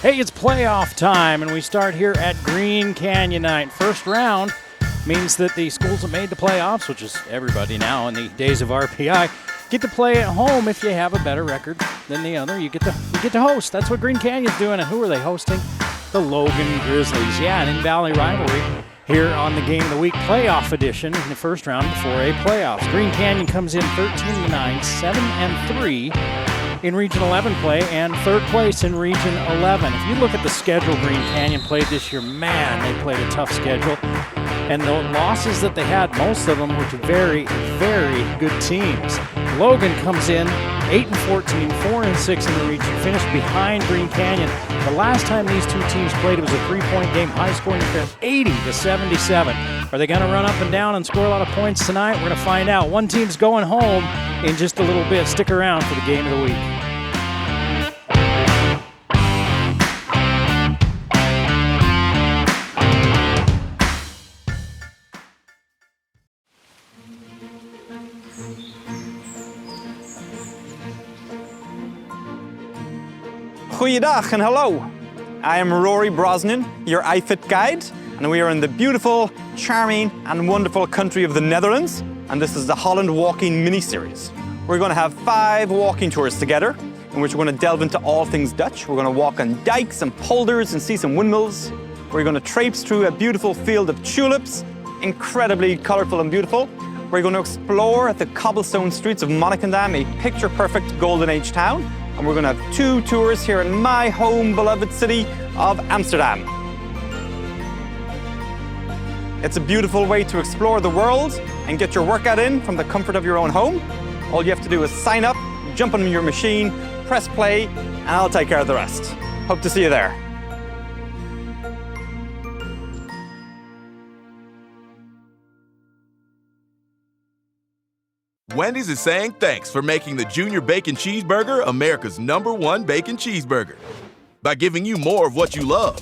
Hey, it's playoff time, and we start here at Green Canyon night. First round means that the schools that made the playoffs, which is everybody now in the days of RPI, get to play at home. If you have a better record than the other, you get to host. That's what Green Canyon's doing. And who are they hosting? The Logan Grizzlies. Yeah, an in-valley rivalry here on the Game of the Week playoff edition in the first round before a playoffs. Green Canyon comes in 13-9, 7-3 in Region 11 play, and third place in Region 11. If you look at the schedule Green Canyon played this year, man, they played a tough schedule. And the losses that they had, most of them were to very, very good teams. Logan comes in 8-14, 4-6 in the region, finished behind Green Canyon. The last time these two teams played, it was a three-point game, high-scoring affair, 80-77. Are they going to run up and down and score a lot of points tonight? We're going to find out. One team's going home in just a little bit. Stick around for the Game of the Week. Goeiedag and hello. I am Rory Brosnan, your iFit guide, and we are in the beautiful, charming and wonderful country of the Netherlands, and this is the Holland Walking mini-series. We're going to have 5 walking tours together, in which we're going to delve into all things Dutch. We're going to walk on dikes and polders and see some windmills. We're going to traipse through a beautiful field of tulips, incredibly colourful and beautiful. We're going to explore the cobblestone streets of Monnikendam, a picture-perfect Golden Age town. And we're going to have 2 tours here in my home beloved city of Amsterdam. It's a beautiful way to explore the world and get your workout in from the comfort of your own home. All you have to do is sign up, jump on your machine, press play, and I'll take care of the rest. Hope to see you there. Wendy's is saying thanks for making the Junior Bacon Cheeseburger America's #1 bacon cheeseburger by giving you more of what you love.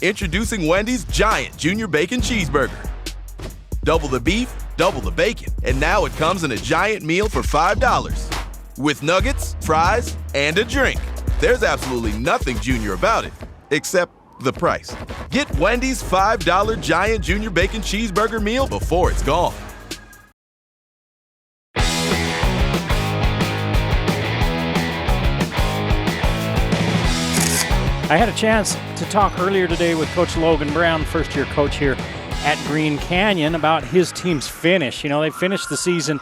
Introducing Wendy's Giant Junior Bacon Cheeseburger. Double the beef, double the bacon, and now it comes in a giant meal for $5 with nuggets, fries, and a drink. There's absolutely nothing junior about it, except the price. Get Wendy's $5 Giant Junior Bacon Cheeseburger meal before it's gone. I had a chance to talk earlier today with Coach Logan Brown, first-year coach here at Green Canyon, about his team's finish. You know, they finished the season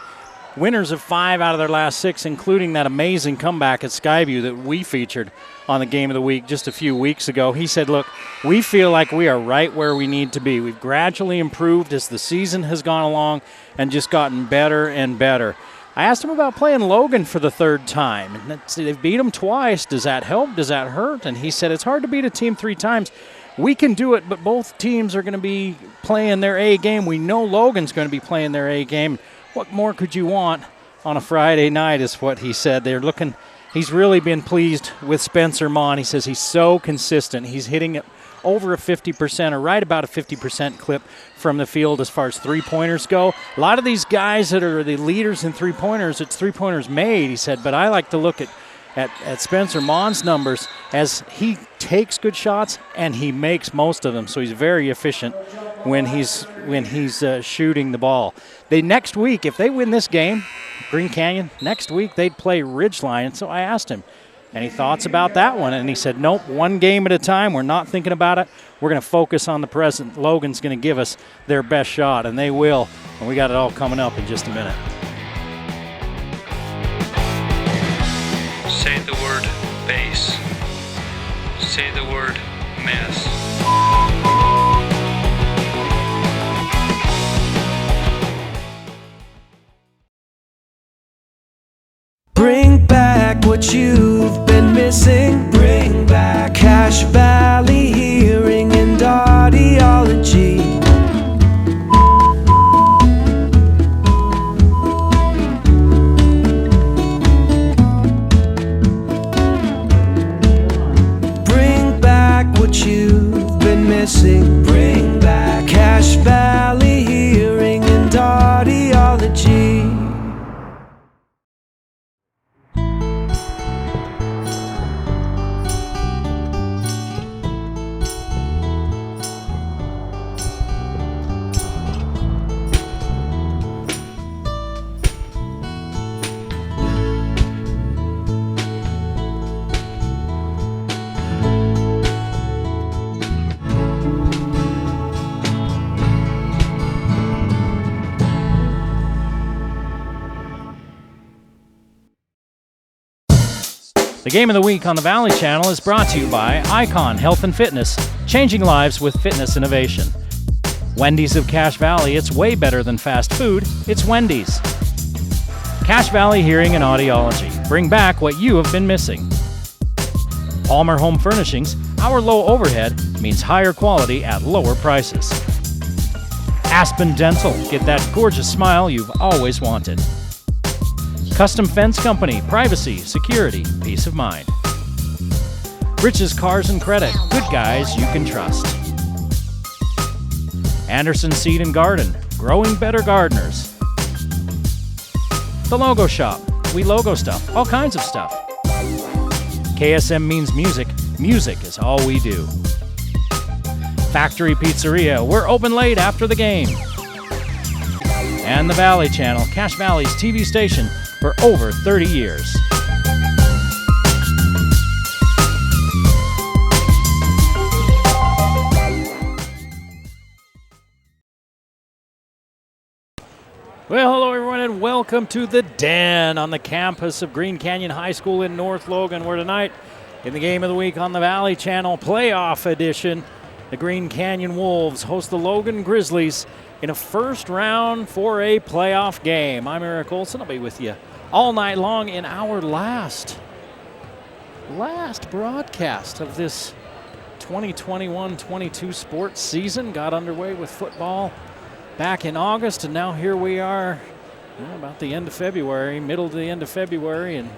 winners of 5 out of their last 6, including that amazing comeback at Skyview that we featured on the Game of the Week just a few weeks ago. He said, look, we feel like we are right where we need to be. We've gradually improved as the season has gone along and just gotten better and better. I asked him about playing Logan for the 3rd time. And they've beat him twice. Does that help? Does that hurt? And he said it's hard to beat a team 3 times. We can do it, but both teams are going to be playing their A game. We know Logan's going to be playing their A game. What more could you want on a Friday night is what he said. They're looking. He's really been pleased with Spencer Mon. He says he's so consistent. He's hitting it over a 50% or right about a 50% clip from the field as far as three-pointers go. A lot of these guys that are the leaders in three-pointers, it's three-pointers made, he said, but I like to look at Spencer Mon's numbers as he takes good shots and he makes most of them, so he's very efficient when he's shooting the ball. Next week, if they win this game, Green Canyon, next week they'd play Ridgeline, so I asked him, any thoughts about that one? And he said, nope, 1 game at a time. We're not thinking about it. We're going to focus on the present. Logan's going to give us their best shot, and they will. And we got it all coming up in just a minute. Say the word base. Say the word mess. Bring back what you've been missing. Bring back Cache Valley Hearing and Audiology. Bring back what you've been missing. Bring back Cache Valley Hearing and Audiology. The Game of the Week on the Valley Channel is brought to you by Icon Health and Fitness, changing lives with fitness innovation. Wendy's of Cache Valley, it's way better than fast food, it's Wendy's. Cache Valley Hearing and Audiology, bring back what you have been missing. Palmer Home Furnishings, our low overhead means higher quality at lower prices. Aspen Dental, get that gorgeous smile you've always wanted. Custom Fence Company, privacy, security, peace of mind. Rich's Cars and Credit, good guys you can trust. Anderson Seed and Garden, growing better gardeners. The Logo Shop, we logo stuff, all kinds of stuff. KSM means music, music is all we do. Factory Pizzeria, we're open late after the game. And the Valley Channel, Cache Valley's TV station for over 30 years. Well, hello everyone and welcome to The Den on the campus of Green Canyon High School in North Logan, where tonight in the Game of the Week on the Valley Channel playoff edition, the Green Canyon Wolves host the Logan Grizzlies in a first round 4A playoff game. I'm Eric Olson. I'll be with you all night long in our last broadcast of this 2021-22 sports season. Got underway with football back in August, and now here we are about the end of February, middle to the end of February, and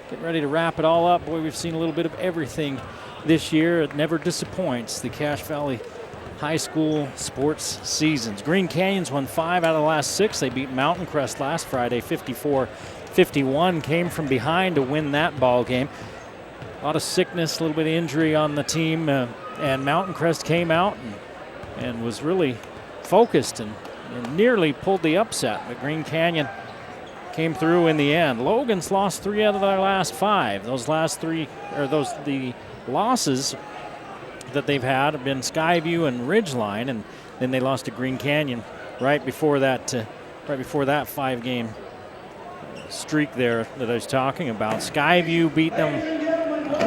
getting ready to wrap it all up. Boy, we've seen a little bit of everything this year. It never disappoints, the Cache Valley High School sports seasons. Green Canyons won 5 out of the last 6. They beat Mountain Crest last Friday 54-51, came from behind to win that ball game. A lot of sickness, a little bit of injury on the team, and Mountain Crest came out and was really focused and nearly pulled the upset, but Green Canyon came through in the end. Logan's lost 3 out of their last 5. Those last 3, or the losses that they've had have been Skyview and Ridgeline, and then they lost to Green Canyon right before that 5-game streak there that I was talking about. Skyview beat them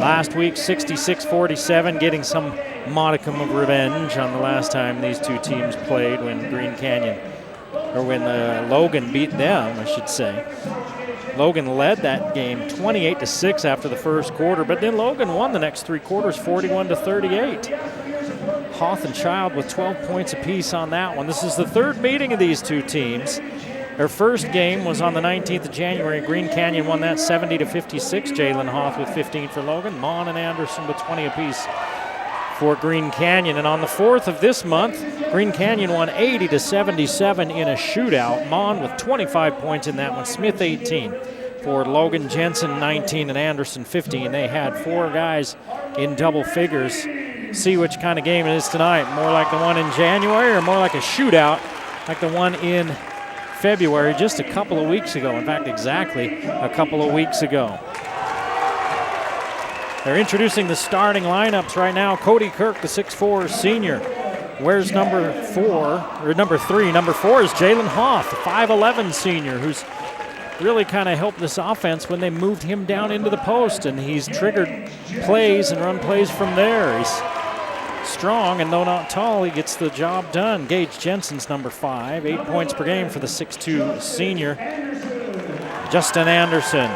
last week 66-47, getting some modicum of revenge on the last time these two teams played when Logan beat them, I should say. Logan led that game 28-6 after the first quarter, but then Logan won the next 3 quarters 41-38. Hoth and Child with 12 points apiece on that one. This is the third meeting of these two teams. Their first game was on the 19th of January. Green Canyon won that 70-56. Jalen Hoth with 15 for Logan. Mon and Anderson with 20 apiece for Green Canyon. And on the 4th of this month, Green Canyon won 80-77 in a shootout. Mon with 25 points in that one. Smith 18 for Logan. Jensen 19 and Anderson 15. They had 4 guys in double figures. See which kind of game it is tonight. More like the one in January or more like a shootout like the one in February just a couple of weeks ago. In fact, exactly a couple of weeks ago. They're introducing the starting lineups right now. Cody Kirk, the 6'4" senior, wears number 3. Number 4 is Jalen Hoth, the 5'11" senior, who's really kind of helped this offense when they moved him down into the post, and he's triggered plays and run plays from there. He's strong, and though not tall, he gets the job done. Gage Jensen's number 5, 8 points per game for the 6'2" senior. Justin Anderson,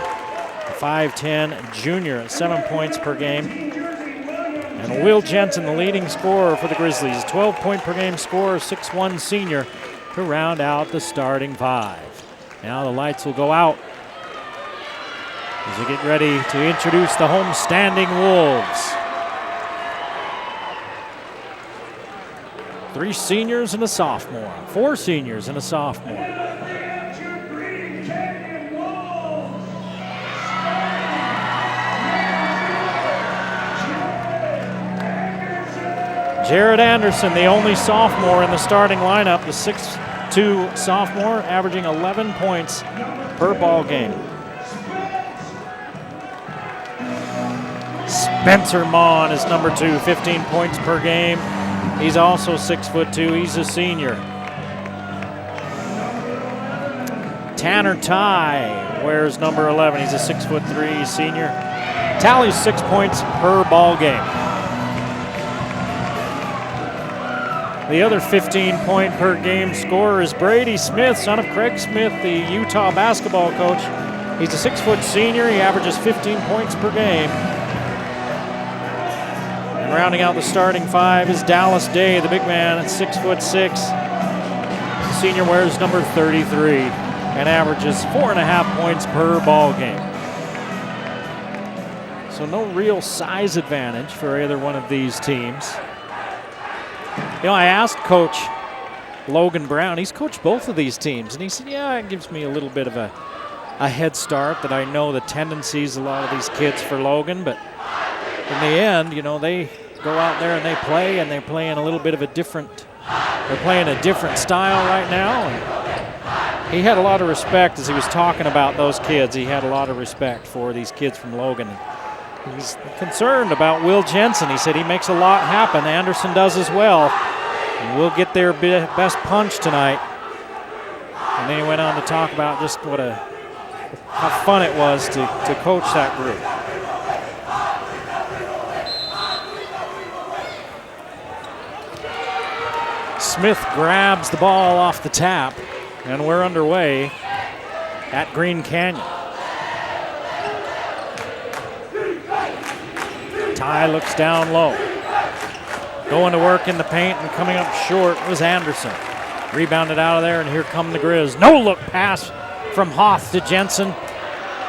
5'10" junior, at 7 points per game. And Will Jensen, the leading scorer for the Grizzlies, 12-point per game scorer, 6'1" senior, to round out the starting 5. Now the lights will go out as we get ready to introduce the homestanding Wolves. 3 seniors and a sophomore. 4 seniors and a sophomore. Jared Anderson, the only sophomore in the starting lineup, the 6'2" sophomore, averaging 11 points per ball game. Spencer Mon is number 2, 15 points per game. He's also 6'2". He's a senior. Tanner Ty wears number 11. He's a 6'3" senior. Tallies 6 points per ball game. The other 15-point per game scorer is Brady Smith, son of Craig Smith, the Utah basketball coach. He's a 6-foot senior. He averages 15 points per game. And rounding out the starting five is Dallas Day, the big man at 6'6". The senior wears number 33 and averages 4.5 points per ball game. So no real size advantage for either one of these teams. You know, I asked Coach Logan Brown, he's coached both of these teams, and he said, yeah, it gives me a little bit of a head start that I know the tendencies of a lot of these kids for Logan, but in the end, you know, they go out there and they play, and they're playing a little bit of a different, they're playing a different style right now. And he had a lot of respect as he was talking about those kids. He had a lot of respect for these kids from Logan. He's concerned about Will Jensen. He said he makes a lot happen. Anderson does as well. And we'll get their best punch tonight. And then he went on to talk about just how fun it was to coach that group. Smith grabs the ball off the tap, and we're underway at Green Canyon. Ty looks down low. Going to work in the paint and coming up short was Anderson. Rebounded out of there, and here come the Grizz. No look pass from Hoth to Jensen.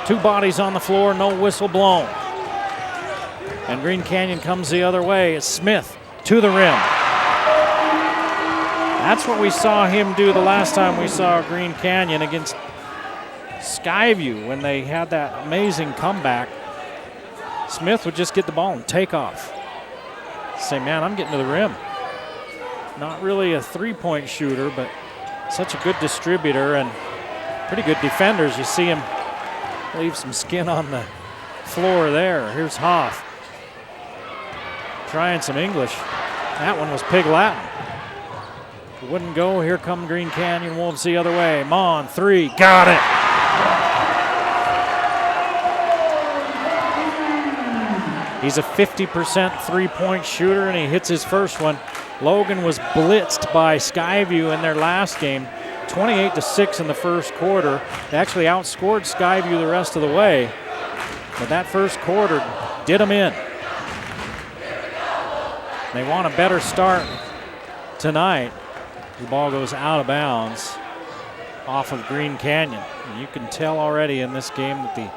Two bodies on the floor, no whistle blown. And Green Canyon comes the other way. It's Smith to the rim. That's what we saw him do the last time we saw Green Canyon against Skyview when they had that amazing comeback. Smith would just get the ball and take off. Say, man, I'm getting to the rim. Not really a three-point shooter, but such a good distributor and pretty good defenders. You see him leave some skin on the floor there. Here's Hoff. Trying some English. That one was Pig Latin. Wouldn't go. Here come Green Canyon Wolves the other way. Mon, three. Got it. He's a 50% three-point shooter, and he hits his first one. Logan was blitzed by Skyview in their last game, 28-6 in the first quarter. They actually outscored Skyview the rest of the way, but that first quarter did them in. They want a better start tonight. The ball goes out of bounds off of Green Canyon. And you can tell already in this game that the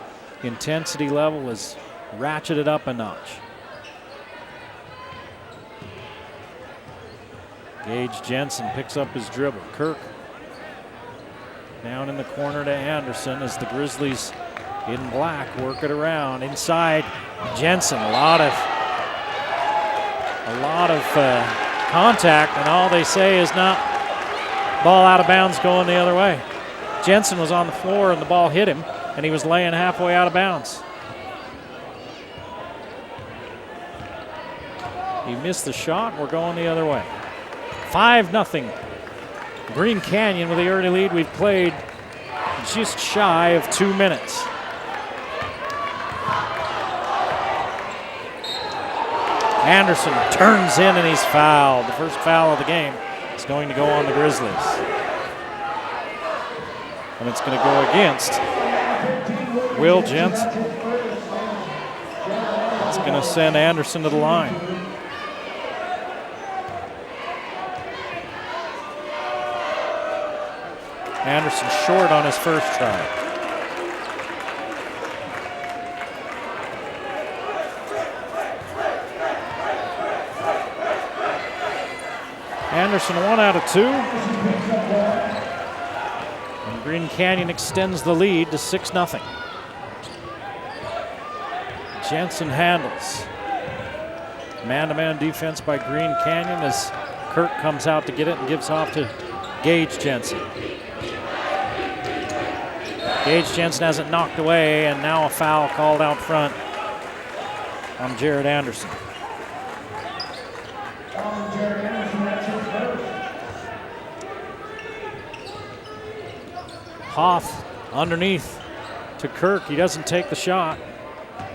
intensity level is ratcheted up a notch. Gage Jensen picks up his dribble. Kirk down in the corner to Anderson as the Grizzlies in black work it around. Inside Jensen, a lot of contact, and all they say is not ball out of bounds going the other way. Jensen was on the floor and the ball hit him, and he was laying halfway out of bounds. He missed the shot. We're going the other way. 5-0. Green Canyon with the early lead. We've played just shy of 2 minutes. Anderson turns in and he's fouled. The first foul of the game is going to go on the Grizzlies. And it's going to go against Will Jensen. It's going to send Anderson to the line. Anderson short on his first try. Anderson 1 out of 2. And Green Canyon extends the lead to 6-0. Jensen handles. Man-to-man defense by Green Canyon as Kirk comes out to get it and gives off to Gage Jensen. Gage Jensen has it knocked away, and now a foul called out front on Jared Anderson. Hoff underneath to Kirk. He doesn't take the shot.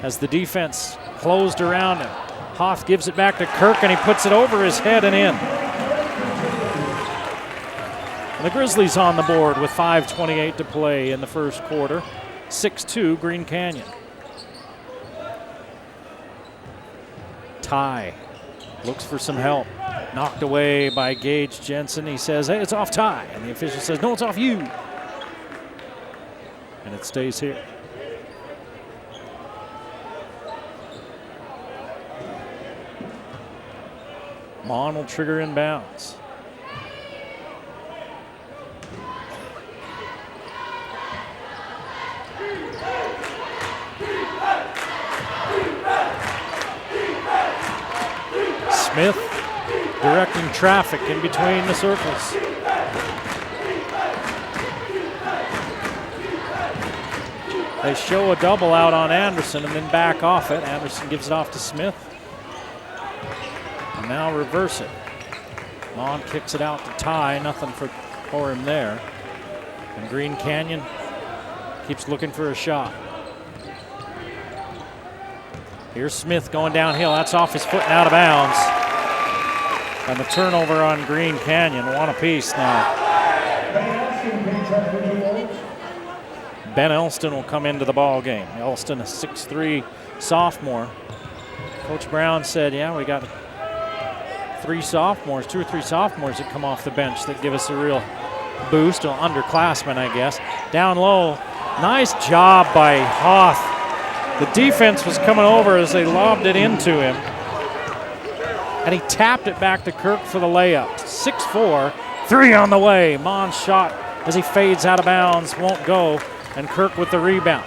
as the defense closed around him. Hoff gives it back to Kirk, and he puts it over his head and in. And the Grizzlies on the board with 5:28 to play in the first quarter. 6-2 Green Canyon. Ty looks for some help. Knocked away by Gage Jensen. He says, hey, it's off Ty. And the official says, no, it's off you. And it stays here. Mon will trigger inbounds. Smith directing traffic in between the circles. They show a double out on Anderson and then back off it. Anderson gives it off to Smith. And now reverse it. Mon kicks it out to Ty. Nothing for him there. And Green Canyon keeps looking for a shot. Here's Smith going downhill. That's off his foot and out of bounds. And the turnover on Green Canyon, one apiece now. Ben Elston will come into the ball game. Elston, a 6'3" sophomore. Coach Brown said, yeah, we got 2 or 3 sophomores that come off the bench that give us a real boost, or underclassmen, I guess. Down low, nice job by Hoth. The defense was coming over as they lobbed it into him. And he tapped it back to Kirk for the layup. 6'4", 3 on the way. Mon's shot as he fades out of bounds won't go, and Kirk with the rebound.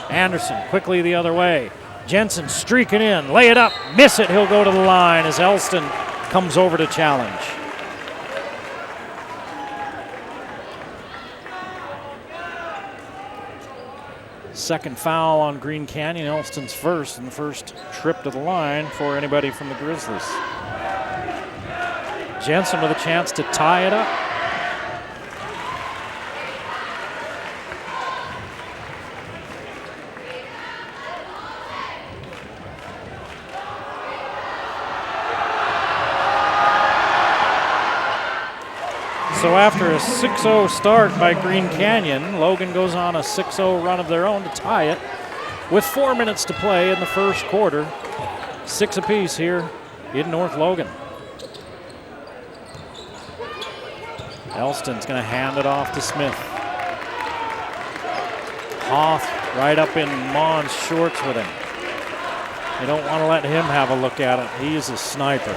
Anderson quickly the other way. Jensen streaking in, lay it up, miss it, he'll go to the line as Elston comes over to challenge. Second foul on Green Canyon, Elston's first, and the first trip to the line for anybody from the Grizzlies. Jensen with a chance to tie it up. So after a 6-0 start by Green Canyon, Logan goes on a 6-0 run of their own to tie it with 4 minutes to play in the first quarter. 6 apiece here in North Logan. Elston's going to hand it off to Smith. Hoth right up in Mon's shorts with him. You don't want to let him have a look at it. He is a sniper.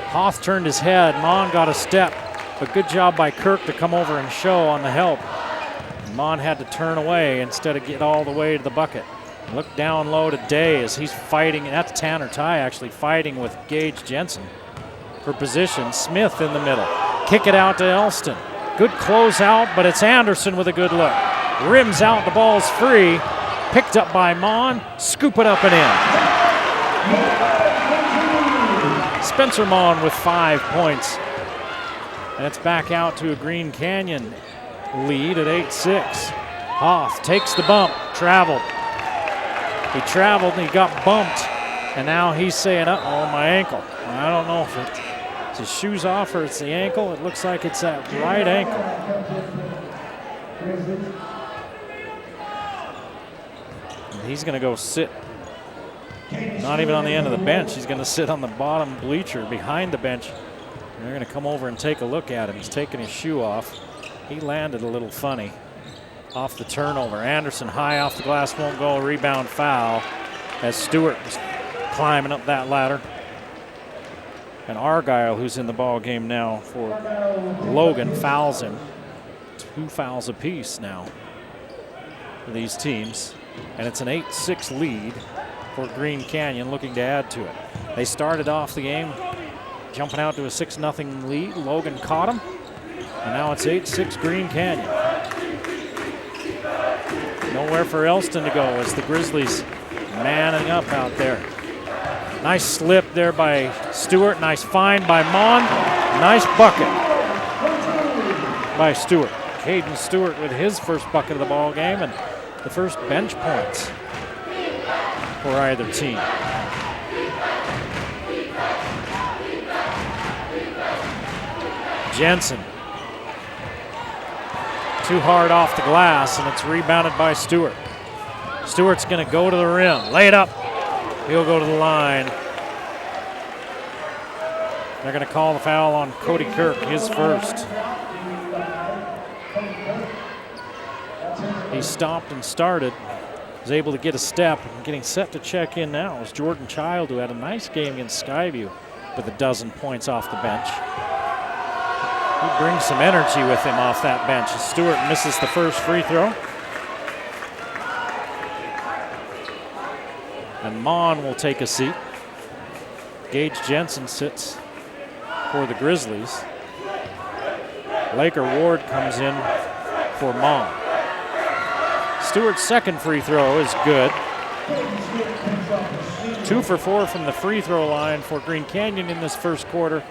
Hoth turned his head. Mon got a step, but good job by Kirk to come over and show on the help. Mon had to turn away instead of get all the way to the bucket. Look down low to Day as he's fighting. That's Tanner Ty actually fighting with Gage Jensen for position. Smith in the middle. Kick it out to Elston. Good close out, but it's Anderson with a good look. Rims out, the ball's free. Picked up by Mon. Scoop it up and in. Spencer Mon with 5 points. And it's back out to a Green Canyon lead at 8-6. Hoth takes the bump, traveled. He traveled and he got bumped. And now he's saying, uh-oh, my ankle. I don't know if it's his shoes off or it's the ankle. It looks like it's that right ankle. And he's going to go sit. Not even on the end of the bench. He's going to sit on the bottom bleacher behind the bench. And they're going to come over and take a look at him. He's taking his shoe off. He landed a little funny off the turnover. Anderson high off the glass, won't go. Rebound foul as Stewart was climbing up that ladder. And Argyle, who's in the ball game now for Logan, fouls him. 2 fouls apiece now for these teams. And it's an 8-6 lead for Green Canyon, looking to add to it. They started off the game jumping out to a 6-0 lead. Logan caught him, and now it's 8-6 Green Canyon. Nowhere for Elston to go as the Grizzlies manning up out there. Nice slip there by Stewart. Nice find by Mon. Nice bucket. by Stewart. Caden Stewart with his first bucket of the ball game and the first bench points for either team. Jensen. Too hard off the glass, and it's rebounded by Stewart. Stewart's going to go to the rim, lay it up. He'll go to the line. They're going to call the foul on Cody Kirk, his first. He stopped and started, was able to get a step, and getting set to check in now is Jordan Child, who had a nice game against Skyview with 12 points off the bench. He brings some energy with him off that bench as Stewart misses the first free throw. And Mon will take a seat. Gage Jensen sits for the Grizzlies. Laker Ward comes in for Mon. Stewart's second free throw is good. 2 for 4 from the free throw line for Green Canyon in this first quarter.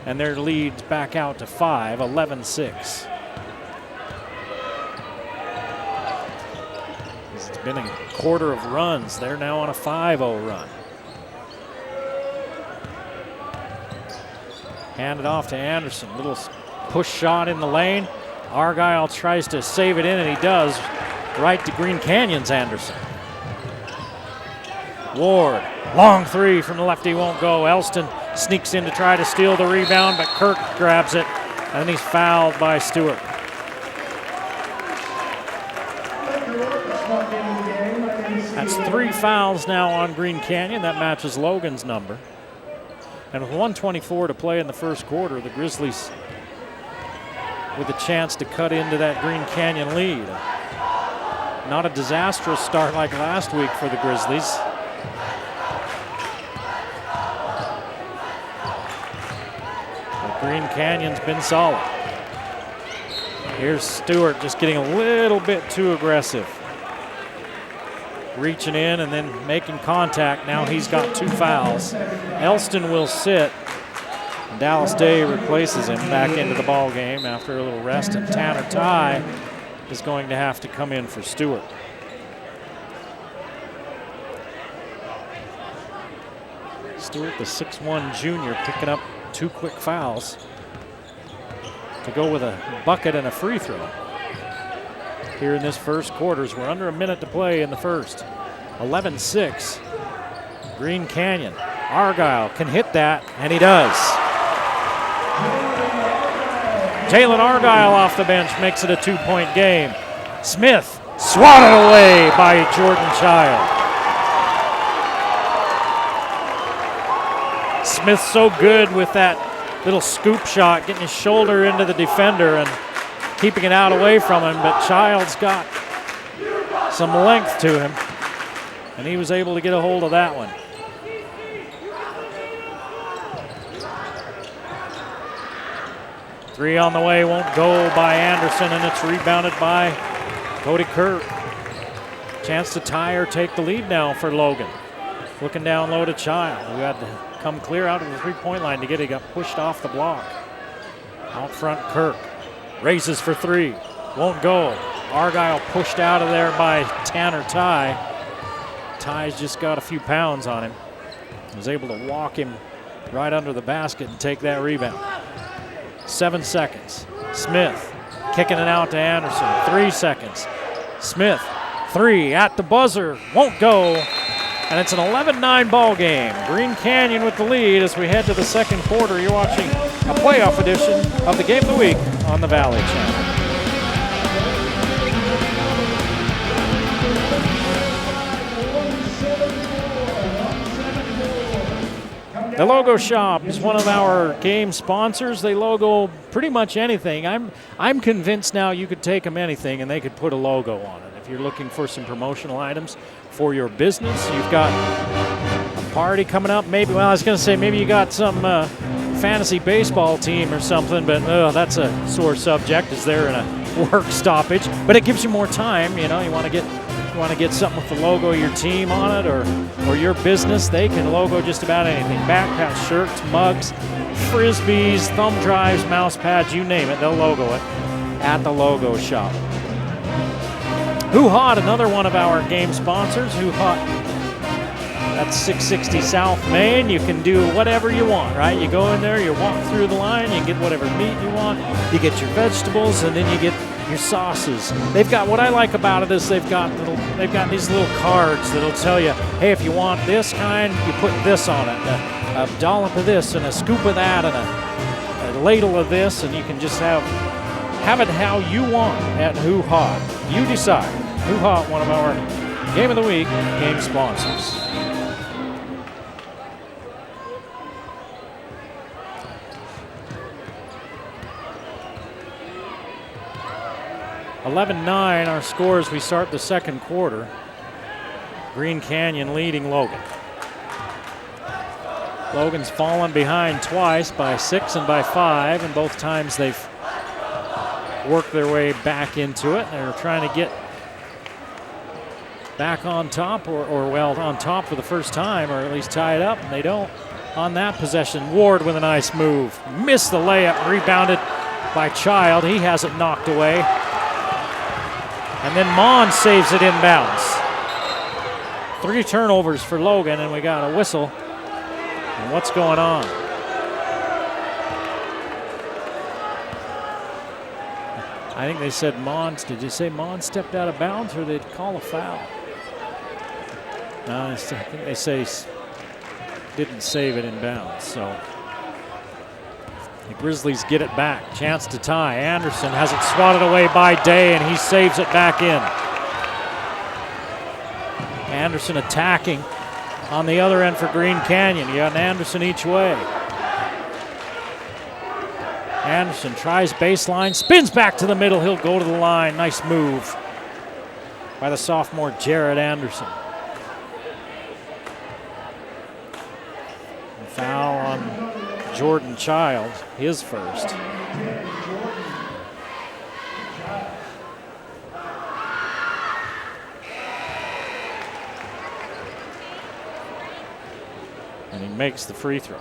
And their lead's back out to 5, 11-6. It's been a quarter of runs. They're now on a 5-0 run. Handed off to Anderson. Little push shot in the lane. Argyle tries to save it in, and he does. Right to Green Canyon's Anderson. Ward, long three from the lefty, won't go. Elston sneaks in to try to steal the rebound, but Kirk grabs it, and he's fouled by Stewart. That's 3 fouls now on Green Canyon. That matches Logan's number. And with 1:24 to play in the first quarter, the Grizzlies with a chance to cut into that Green Canyon lead. Not a disastrous start like last week for the Grizzlies. But Green Canyon's been solid. Here's Stewart just getting a little bit too aggressive. Reaching in and then making contact. Now he's got 2 fouls. Elston will sit. Dallas Day replaces him back into the ball game after a little rest, and Tanner Ty is going to have to come in for Stewart. Stewart, the 6'1" junior, picking up 2 quick fouls to go with a bucket and a free throw here in this first quarter. We're under a minute to play in the first. 11-6, Green Canyon. Argyle can hit that, and he does. Jalen Argyle off the bench makes it a 2-point game. Smith swatted away by Jordan Child. Smith's so good with that little scoop shot, getting his shoulder into the defender and keeping it out away from him, but Child's got some length to him, and he was able to get a hold of that one. Three on the way, won't go by Anderson, and it's rebounded by Cody Kirk. Chance to tie or take the lead now for Logan. Looking down low to Child, who had to come clear out of the three-point line to get it. He got pushed off the block. Out front, Kirk races for 3, won't go. Argyle pushed out of there by Tanner Ty. Ty's just got a few pounds on him. Was able to walk him right under the basket and take that rebound. 7 seconds. Smith kicking it out to Anderson. 3 seconds. Smith, 3 at the buzzer, won't go. And it's an 11-9 ball game. Green Canyon with the lead as we head to the second quarter. You're watching a playoff edition of the Game of the Week on the Valley Channel. The Logo Shop is one of our game sponsors. They logo pretty much anything. I'm convinced now you could take them anything and they could put a logo on it. If you're looking for some promotional items for your business, you've got a party coming up. Maybe, well, I was going to say maybe you got some fantasy baseball team or something, but that's a sore subject as they're in a work stoppage. But it gives you more time, you know, you want to get You want to get something with the logo of your team on it or your business, they can logo just about anything. Backpacks, shirts, mugs, frisbees, thumb drives, mouse pads, you name it, they'll logo it at the logo shop. Who Hot, another one of our game sponsors. Who Hot, that's 660 South Main. You can do whatever you want, right? You go in there, you walk through the line, you get whatever meat you want, you get your vegetables, and then you get your sauces. They've got, what I like about it is they've got these little cards that'll tell you, hey, if you want this kind, you put this on it, a dollop of this and a scoop of that and a ladle of this, and you can just have it how you want at Who Hot. You decide. Who Hot, one of our Game of the Week game sponsors. (11-9) our score as we start the second quarter. Green Canyon leading Logan. Logan's fallen behind twice, by 6 and by 5, and both times they've worked their way back into it. They're trying to get back on top, or on top for the first time, or at least tie it up, and they don't on that possession. Ward with a nice move. Missed the layup, rebounded by Child. He has it knocked away. And then Mon saves it inbounds. 3 turnovers for Logan, and we got a whistle. And what's going on? I think they said Mon. Did you say Mon stepped out of bounds, or they'd call a foul? No, I think they say didn't save it in bounds. So the Grizzlies get it back. Chance to tie. Anderson has it swatted away by Day, and he saves it back in. Anderson attacking on the other end for Green Canyon. You got an Anderson each way. Anderson tries baseline, spins back to the middle. He'll go to the line. Nice move by the sophomore Jared Anderson. And foul on Jordan Child, his first. And he makes the free throw.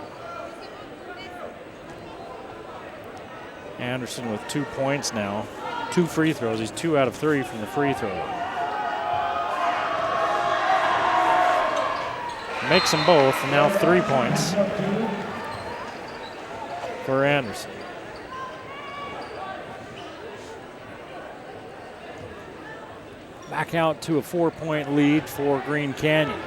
Anderson with 2 points now. 2 free throws. He's 2 out of 3 from the free throw line. Makes them both, and now 3 points for Anderson. Back out to a 4-point lead for Green Canyon.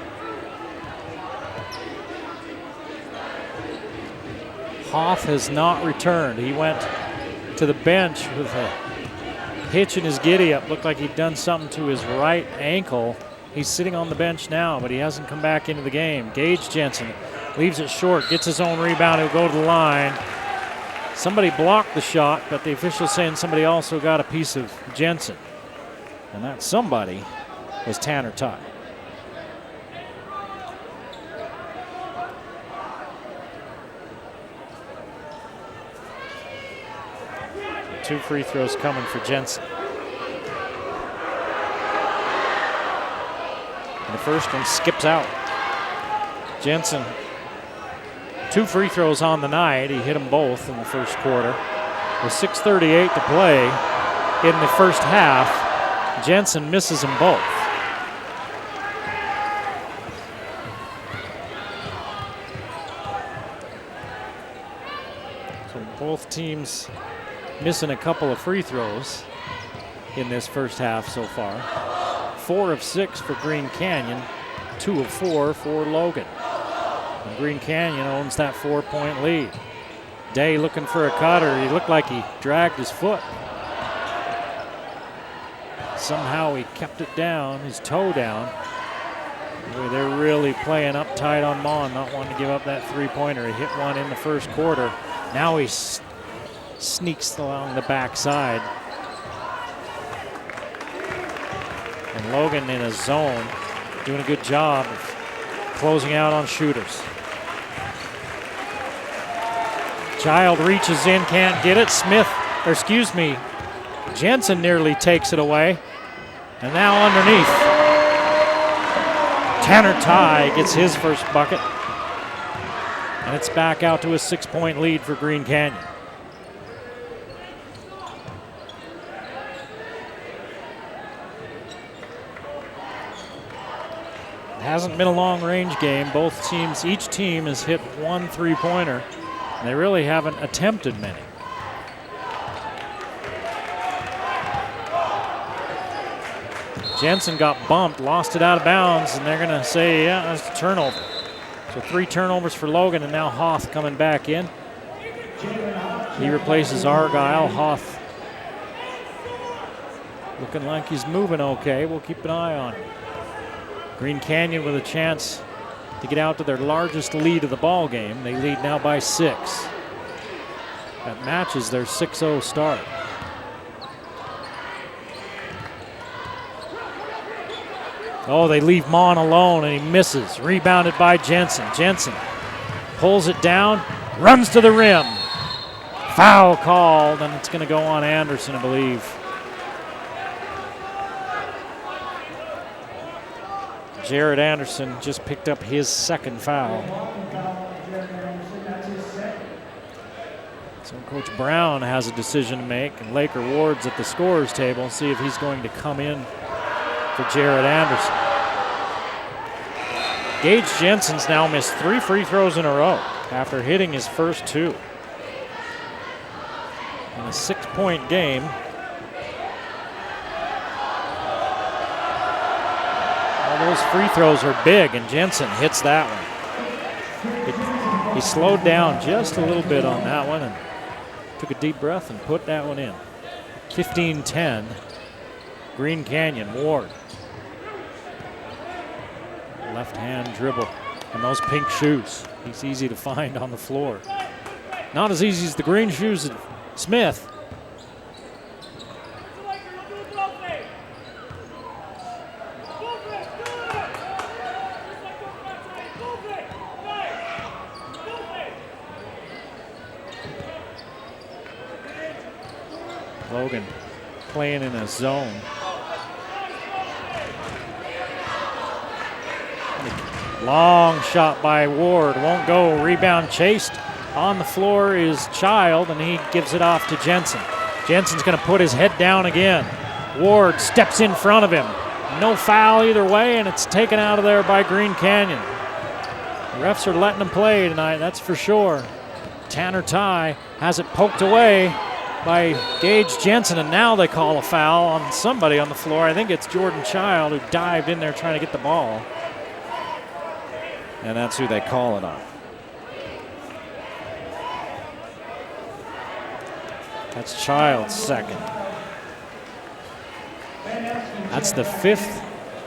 Hoff has not returned. He went to the bench with a hitch in his giddy-up. Looked like he'd done something to his right ankle. He's sitting on the bench now, but he hasn't come back into the game. Gage Jensen leaves it short, gets his own rebound. He'll go to the line. Somebody blocked the shot, but the official's saying somebody also got a piece of Jensen. And that somebody was Tanner Tye. Two free throws coming for Jensen. And the first one skips out. Jensen, 2 free throws on the night. He hit them both in the first quarter. With 6:38 to play in the first half, Jensen misses them both. So both teams missing a couple of free throws in this first half so far. 4 of 6 for Green Canyon, 2 of 4 for Logan. And Green Canyon owns that 4-point lead. Day looking for a cutter. He looked like he dragged his foot. Somehow he kept it down, his toe down. Boy, they're really playing uptight on Mon, not wanting to give up that 3-pointer. He hit one in the first quarter. Now he sneaks along the backside. And Logan in a zone, doing a good job of closing out on shooters. Child reaches in, can't get it. Jensen nearly takes it away. And now underneath Tanner Ty gets his first bucket. And it's back out to a 6-point lead for Green Canyon. It hasn't been a long-range game. Both teams, each team has hit one three-pointer, and they really haven't attempted many. Jensen got bumped, lost it out of bounds, and they're going to say, yeah, that's a turnover. So 3 turnovers for Logan, and now Hoth coming back in. He replaces Argyle. Hoth looking like he's moving okay. We'll keep an eye on him. Green Canyon with a chance to get out to their largest lead of the ball game. They lead now by 6. That matches their 6-0 start. Oh, they leave Mon alone, and he misses. Rebounded by Jensen. Jensen pulls it down, runs to the rim. Foul called, and it's going to go on Anderson, I believe. Jared Anderson just picked up his second foul. So Coach Brown has a decision to make, and Laker Ward's at the scorer's table and see if he's going to come in for Jared Anderson. Gage Jensen's now missed 3 free throws in a row after hitting his first 2. In a 6-point game. All those free throws are big, and Jensen hits that one. He slowed down just a little bit on that one and took a deep breath and put that one in. 15-10, Green Canyon. Ward. Left hand dribble and those pink shoes. He's easy to find on the floor. Not as easy as the green shoes of Smith. Logan playing in a zone. Long shot by Ward, won't go. Rebound chased. On the floor is Child, and he gives it off to Jensen. Jensen's going to put his head down again. Ward steps in front of him. No foul either way, and it's taken out of there by Green Canyon. The refs are letting them play tonight, that's for sure. Tanner Ty has it poked away by Gage Jensen, and now they call a foul on somebody on the floor. I think it's Jordan Child who dived in there trying to get the ball. And that's who they call it on. That's Child's second. That's the 5th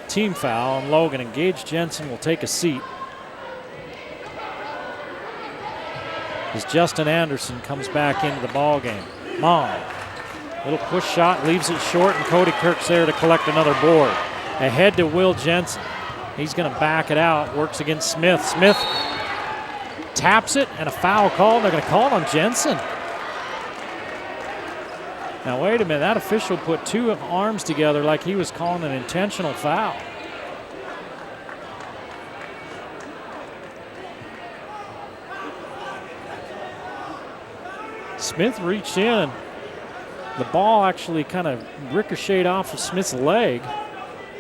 team foul on Logan, and Gage Jensen will take a seat as Justin Anderson comes back into the ball game. Mom, little push shot, leaves it short, and Cody Kirk's there to collect another board. Ahead to Will Jensen. He's going to back it out, works against Smith. Smith taps it, and a foul call. They're going to call it on Jensen. Now, wait a minute. That official put 2 arms together like he was calling an intentional foul. Smith reached in. The ball actually kind of ricocheted off of Smith's leg,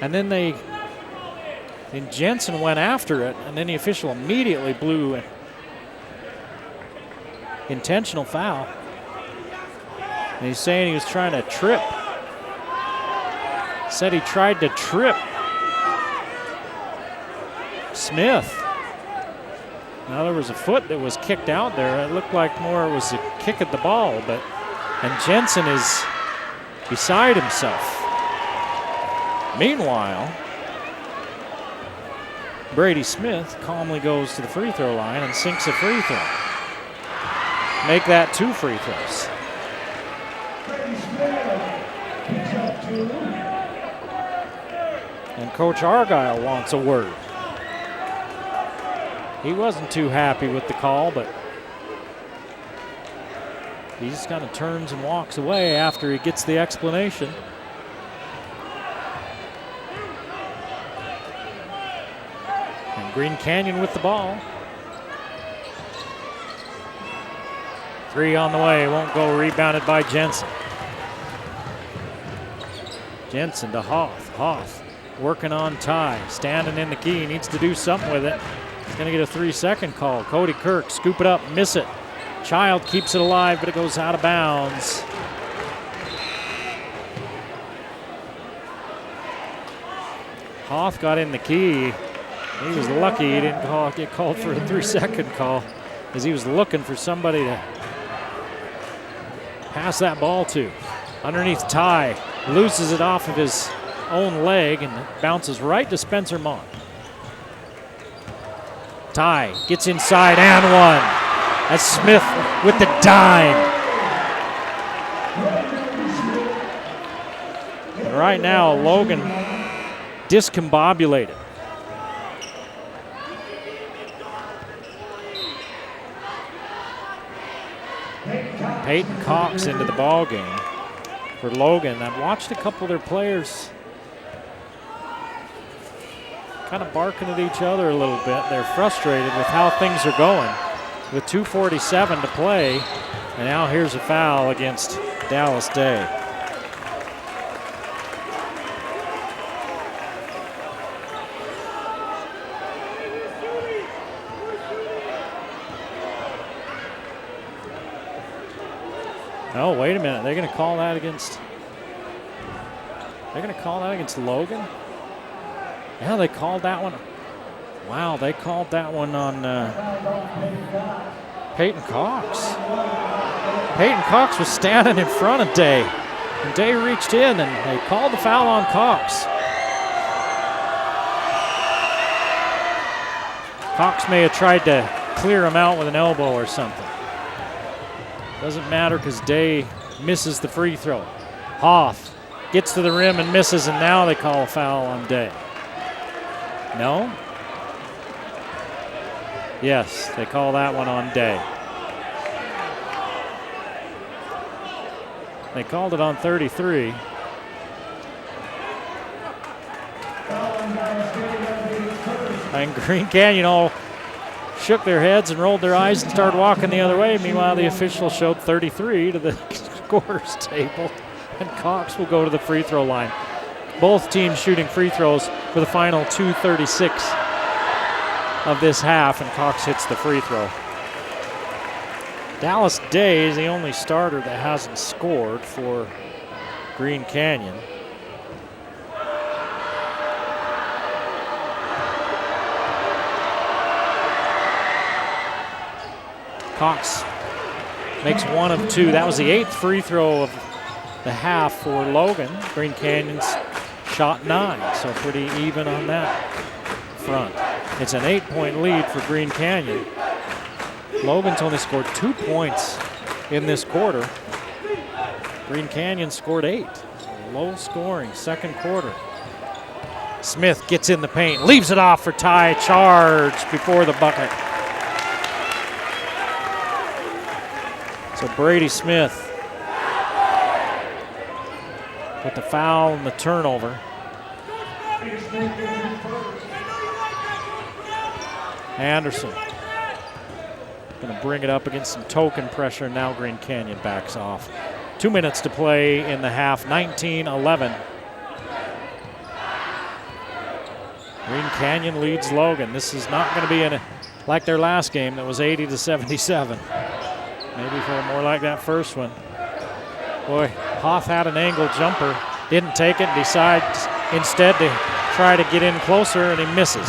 and then Jensen went after it, and then the official immediately blew an intentional foul. And he's saying he was trying to trip. Said he tried to trip Smith. Now there was a foot that was kicked out there. It looked like more it was a kick at the ball, and Jensen is beside himself. Meanwhile, Brady Smith calmly goes to the free throw line and sinks a free throw. Make that 2 free throws. And Coach Argyle wants a word. He wasn't too happy with the call, but he just kind of turns and walks away after he gets the Green Canyon with the ball. 3 on the way, won't go, rebounded by Jensen. Jensen to Hoth. Hoth working on Ty, standing in the key, needs to do something with it. He's gonna get a 3-second call. Cody Kirk, scoop it up, miss it. Child keeps it alive, but it goes out of bounds. Hoth got in the key. He was lucky he didn't get called for a 3-second call, as he was looking for somebody to pass that ball to. Underneath Ty, loses it off of his own leg and it bounces right to Spencer Mott. Ty gets inside and one. That's Smith with the dime. And right now, Logan discombobulated. Peyton Cox into the ball game for Logan. I've watched a couple of their players kind of barking at each other a little bit. They're frustrated with how things are going with 2:47 to play. And now here's a foul against Dallas Day. Oh, wait a minute. They're going to call that against Logan? Yeah, they called that one. Wow, they called that one on Peyton Cox. Peyton Cox was standing in front of Day, and Day reached in, and they called the foul on Cox. Cox may have tried to clear him out with an elbow or something. Doesn't matter because Day misses the free throw. Hoth gets to the rim and misses, and now they call a foul on Day. No? Yes, they call that one on Day. They called it on 33. And Green Canyon all shook their heads and rolled their eyes and started walking the other way. Meanwhile, the official showed 33 to the scorer's table, and Cox will go to the free throw line. Both teams shooting free throws for the final 2:36 of this half, and Cox hits the free throw. Dallas Day is the only starter that hasn't scored for Green Canyon. Cox makes 1 of 2. That was the 8th free throw of the half for Logan. Green Canyon's shot 9, so pretty even on that front. It's an 8-point lead for Green Canyon. Logan's only scored 2 points in this quarter. Green Canyon scored 8. So low scoring second quarter. Smith gets in the paint, leaves it off for Ty. Charge before the bucket. So Brady Smith with the foul and the turnover. Anderson going to bring it up against some token pressure. Now Green Canyon backs off. 2 minutes to play in the half, 19-11. Green Canyon leads Logan. This is not going to be like their last game that was 80-77. Maybe for more like that first one. Boy, Hoth had an angle jumper, didn't take it, decides instead to try to get in closer, and he misses.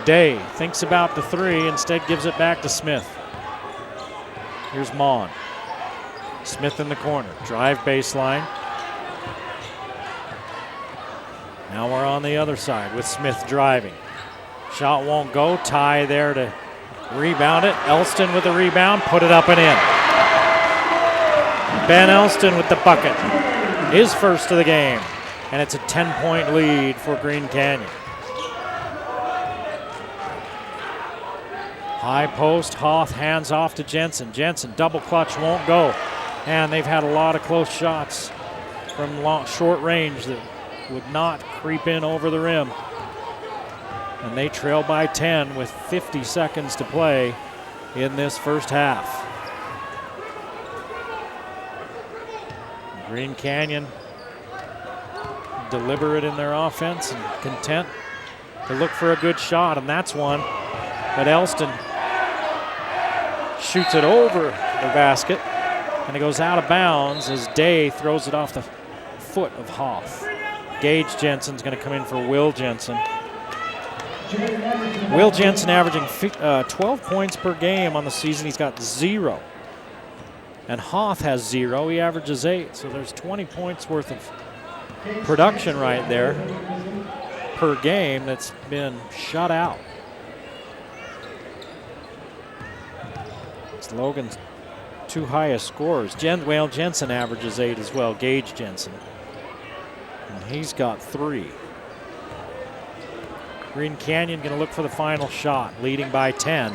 Day thinks about the 3, instead gives it back to Smith. Here's Mon. Smith in the corner, drive baseline. Now we're on the other side with Smith driving. Shot won't go, Ty there to rebound it. Elston with the rebound, put it up and in. Ben Elston with the bucket. His first of the game. And it's a 10-point lead for Green Canyon. High post, Hoth hands off to Jensen. Jensen, double clutch, won't go. And they've had a lot of close shots from short range that would not creep in over the rim. And they trail by 10 with 50 seconds to play in this first half. Green Canyon deliberate in their offense and content to look for a good shot, and that's one. But Elston shoots it over the basket, and it goes out of bounds as Day throws it off the foot of Hoff. Gage Jensen's going to come in for Will Jensen. Will Jensen averaging 12 points per game on the season. He's got 0. And Hoff has 0. He averages 8. So there's 20 points worth of production right there per game that's been shut out. It's Logan's 2 highest scorers. Well, Jensen averages 8 as well, Gage Jensen. And he's got 3. Green Canyon going to look for the final shot, leading by 10.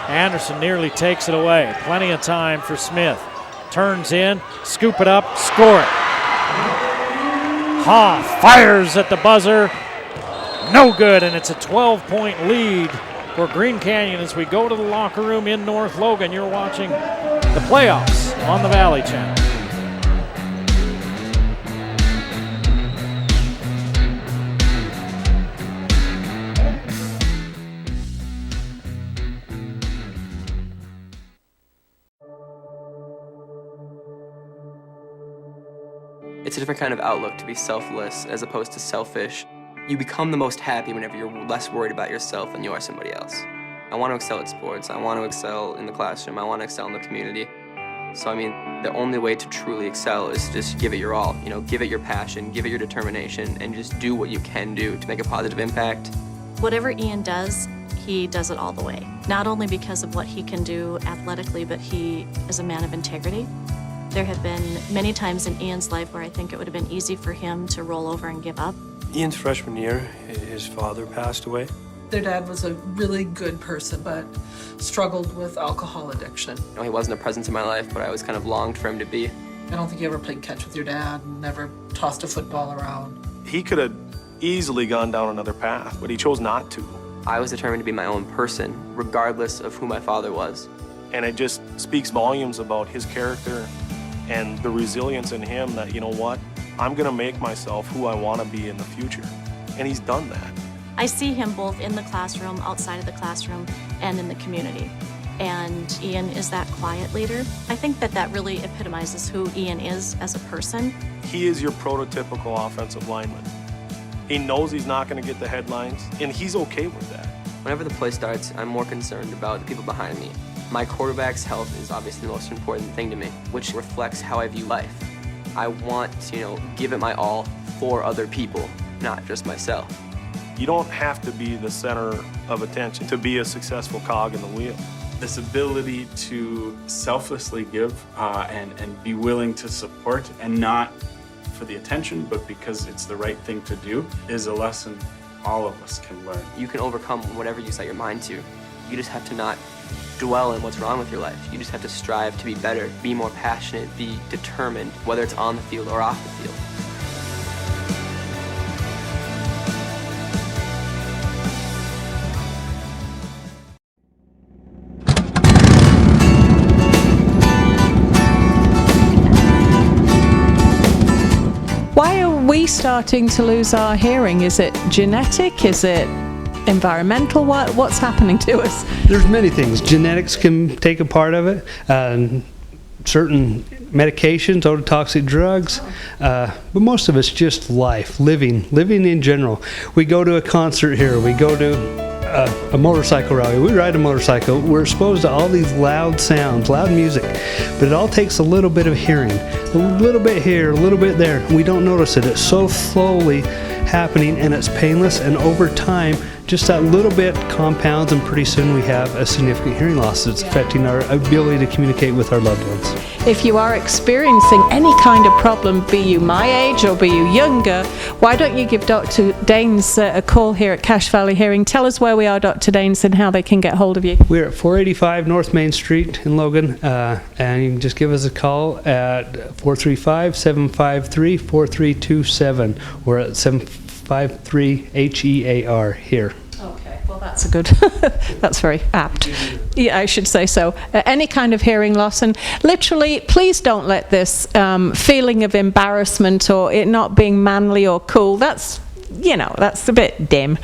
Anderson nearly takes it away. Plenty of time for Smith. Turns in, scoop it up, score it. Hoff fires at the buzzer. No good, and it's a 12-point lead for Green Canyon as we go to the locker room in North Logan. You're watching the playoffs on the Valley Channel. It's a different kind of outlook to be selfless as opposed to selfish. You become the most happy whenever you're less worried about yourself than you are somebody else. I want to excel at sports. I want to excel in the classroom. I want to excel in the community. So, I mean, the only way to truly excel is to just give it your all. You know, give it your passion, give it your determination, and just do what you can do to make a positive impact. Whatever Ian does, he does it all the way. Not only because of what he can do athletically, but he is a man of integrity. There have been many times in Ian's life where I think it would have been easy for him to roll over and give up. Ian's freshman year, his father passed away. Their dad was a really good person, but struggled with alcohol addiction. You know, he wasn't a presence in my life, but I always kind of longed for him to be. I don't think you ever played catch with your dad, never tossed a football around. He could have easily gone down another path, but he chose not to. I was determined to be my own person, regardless of who my father was. And it just speaks volumes about his character and the resilience in him that, you know what, I'm gonna make myself who I wanna be in the future. And he's done that. I see him both in the classroom, outside of the classroom, and in the community. And Ian is that quiet leader. I think that that really epitomizes who Ian is as a person. He is your prototypical offensive lineman. He knows he's not gonna get the headlines, and he's okay with that. Whenever the play starts, I'm more concerned about the people behind me. My quarterback's health is obviously the most important thing to me, which reflects how I view life. I want to, give it my all for other people, not just myself. You don't have to be the center of attention to be a successful cog in the wheel. This ability to selflessly give and be willing to support, and not for the attention, but because it's the right thing to do, is a lesson all of us can learn. You can overcome whatever you set your mind to. You just have to not dwell in what's wrong with your life. You just have to strive to be better, be more passionate, be determined, whether it's on the field or off the field. Why are we starting to lose our hearing? Is it genetic? Is it environmental? What's happening to us? There's many things. Genetics can take a part of it. Certain medications, ototoxic drugs, but most of it's just life, living in general. We go to a concert here, we go to a motorcycle rally, we ride a motorcycle, we're exposed to all these loud sounds, loud music, but it all takes a little bit of hearing, a little bit here, a little bit there. We don't notice it. It's so slowly happening, and it's painless, and over time just that little bit compounds, and pretty soon we have a significant hearing loss that's affecting our ability to communicate with our loved ones. If you are experiencing any kind of problem, be you my age or be you younger, why don't you give Dr. Daines a call here at Cache Valley Hearing? Tell us where we are, Dr. Daines, and how they can get hold of you. We're at 485 North Main Street in Logan, and you can just give us a call at 435-753-4327. We're at 53HEAR here. Okay, well that's a good, that's very apt. Yeah, I should say so. Any kind of hearing loss, and literally, please don't let this feeling of embarrassment or it not being manly or cool, that's a bit dim.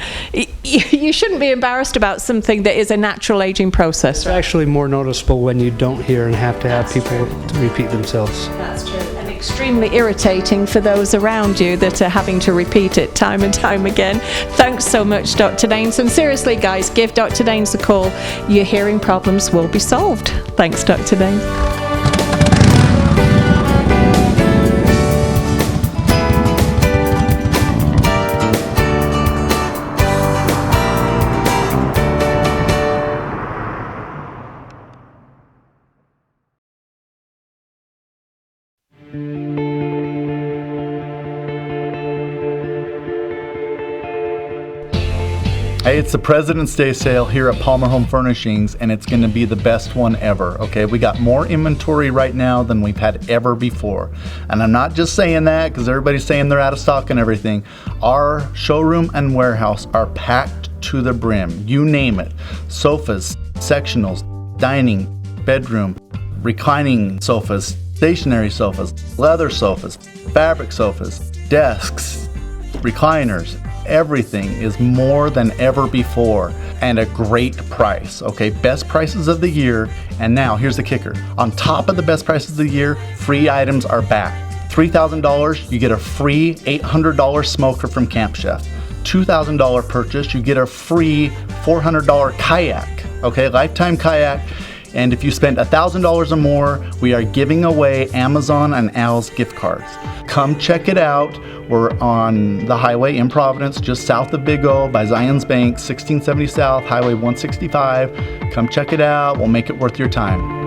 You shouldn't be embarrassed about something that is a natural aging process. It's actually more noticeable when you don't hear and have to have people to repeat themselves. That's true. And extremely irritating for those around you that are having to repeat it time and time again. Thanks so much, Dr. Daines. And seriously, guys, give Dr. Daines a call. Your hearing problems will be solved. Thanks, Dr. Daines. Hey, it's the President's Day sale here at Palmer Home Furnishings, and it's going to be the best one ever, okay? We got more inventory right now than we've had ever before. And I'm not just saying that because everybody's saying they're out of stock and everything. Our showroom and warehouse are packed to the brim. You name it. Sofas, sectionals, dining, bedroom, reclining sofas, stationary sofas, leather sofas, fabric sofas, desks, recliners. Everything is more than ever before and a great price, okay? Best prices of the year, and now here's the kicker. On top of the best prices of the year, free items are back. $3,000, you get a free $800 smoker from Camp Chef. $2,000 purchase, you get a free $400 kayak, okay? Lifetime kayak. And if you spend $1,000 or more, we are giving away Amazon and Al's gift cards. Come check it out. We're on the highway in Providence, just south of Big O by Zion's Bank, 1670 South, Highway 165. Come check it out. We'll make it worth your time.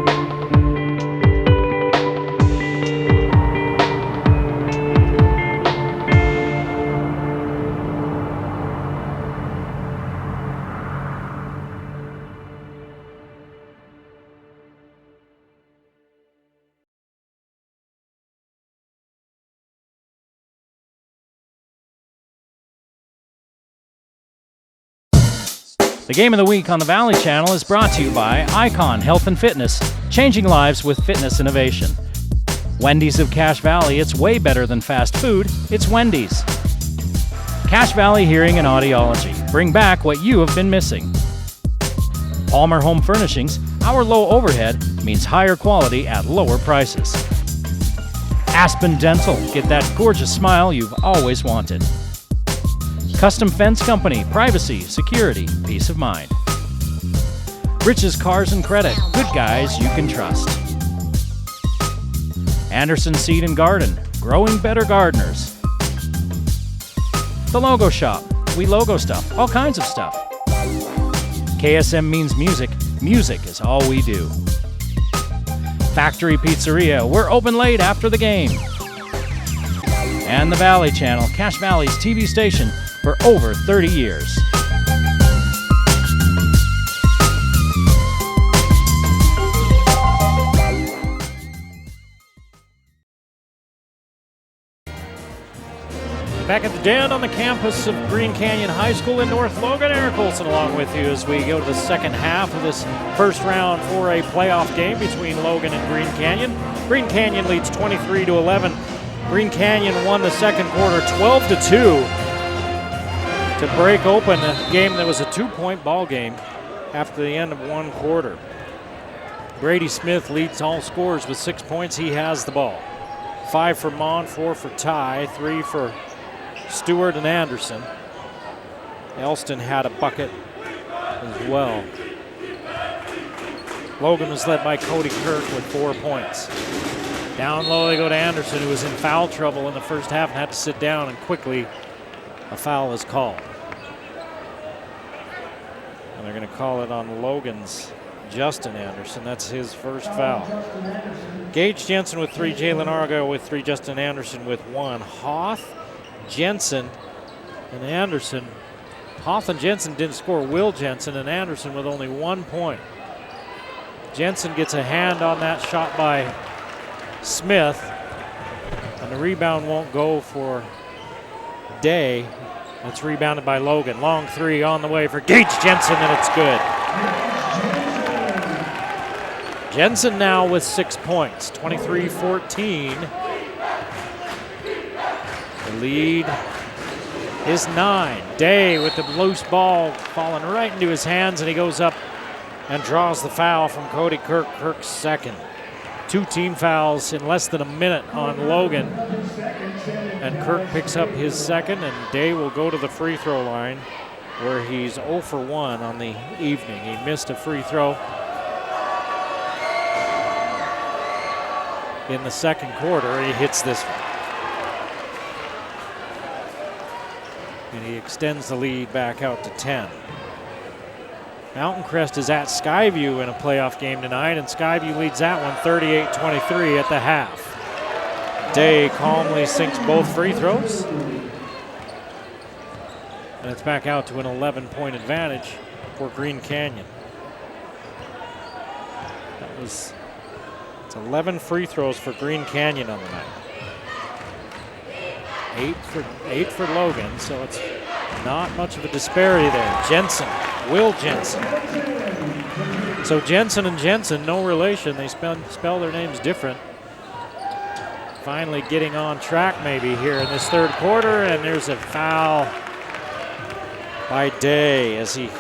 The Game of the Week on the Valley Channel is brought to you by Icon Health and Fitness, changing lives with fitness innovation. Wendy's of Cache Valley, it's way better than fast food, it's Wendy's. Cache Valley Hearing and Audiology, bring back what you have been missing. Palmer Home Furnishings, our low overhead means higher quality at lower prices. Aspen Dental, get that gorgeous smile you've always wanted. Custom Fence Company, privacy, security, peace of mind. Rich's Cars and Credit, good guys you can trust. Anderson Seed and Garden, growing better gardeners. The Logo Shop, we logo stuff, all kinds of stuff. KSM means music, music is all we do. Factory Pizzeria, we're open late after the game. And the Valley Channel, Cache Valley's TV station, for over 30 years. Back at the Den on the campus of Green Canyon High School in North Logan. Eric Olson along with you as we go to the second half of this first round 4A playoff game between Logan and Green Canyon. Green Canyon leads 23-11. Green Canyon won the second quarter 12-2. to break open a game that was a 2-point ball game after the end of one quarter. Brady Smith leads all scorers with 6 points. He has the ball. 5 for Mon, 4 for Ty, 3 for Stewart and Anderson. Elston had a bucket as well. Logan was led by Cody Kirk with 4 points. Down low they go to Anderson, who was in foul trouble in the first half and had to sit down, and quickly a foul is called. And they're going to call it on Logan's Justin Anderson. That's his first foul. Gage Jensen with 3, Jalen Argo with 3, Justin Anderson with 1. Hoth, Jensen, and Anderson. Hoth and Jensen didn't score. Will Jensen and Anderson with only 1 point. Jensen gets a hand on that shot by Smith, and the rebound won't go for Day. It's rebounded by Logan. Long three on the way for Gage Jensen, and it's good. Jensen now with 6 points, 23-14. The lead is 9. Day with the loose ball falling right into his hands, and he goes up and draws the foul from Cody Kirk. Kirk's second. 2 team fouls in less than a minute on Logan. And Kirk picks up his second, and Day will go to the free throw line where he's 0 for 1 on the evening. He missed a free throw in the second quarter. He hits this one. And he extends the lead back out to 10. Mountain Crest is at Skyview in a playoff game tonight, and Skyview leads that one 38-23 at the half. Day calmly sinks both free throws. And it's back out to an 11-point advantage for Green Canyon. It's 11 free throws for Green Canyon on the night. 8 for Logan, so it's not much of a disparity there. Jensen, Will Jensen. So Jensen and Jensen, no relation. They spell their names different. Finally getting on track maybe here in this third quarter, and there's a foul by Day as he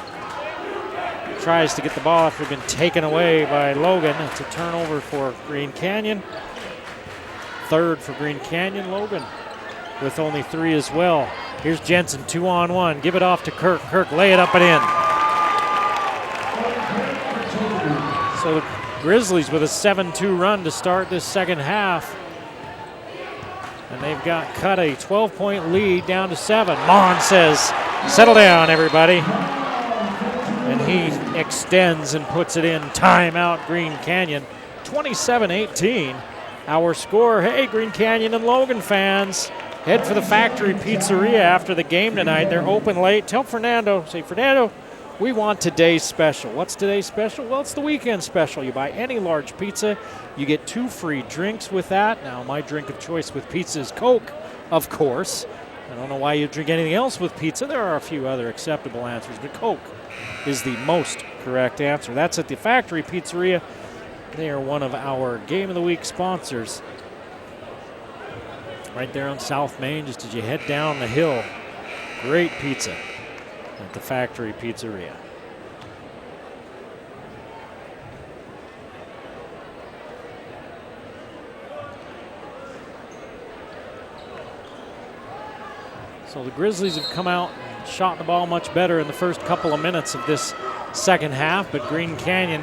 tries to get the ball after being taken away by Logan. It's a turnover for Green Canyon. Third for Green Canyon. Logan with only 3 as well. Here's Jensen, 2-on-1. Give it off to Kirk. Kirk, lay it up and in. So the Grizzlies with a 7-2 run to start this second half. And they've got cut a 12-point lead down to 7. Mon says, settle down, everybody. And he extends and puts it in. Timeout, Green Canyon. 27-18. Our score. Hey, Green Canyon and Logan fans, head for the Factory Pizzeria after the game tonight. They're open late. Tell Fernando, say, Fernando, we want today's special. What's today's special? Well, it's the weekend special. You buy any large pizza, you get 2 free drinks with that. Now, my drink of choice with pizza is Coke, of course. I don't know why you drink anything else with pizza. There are a few other acceptable answers, but Coke is the most correct answer. That's at the Factory Pizzeria. They are one of our Game of the Week sponsors. Right there on South Main, just as you head down the hill. Great pizza at the Factory Pizzeria. So the Grizzlies have come out and shot the ball much better in the first couple of minutes of this second half, but Green Canyon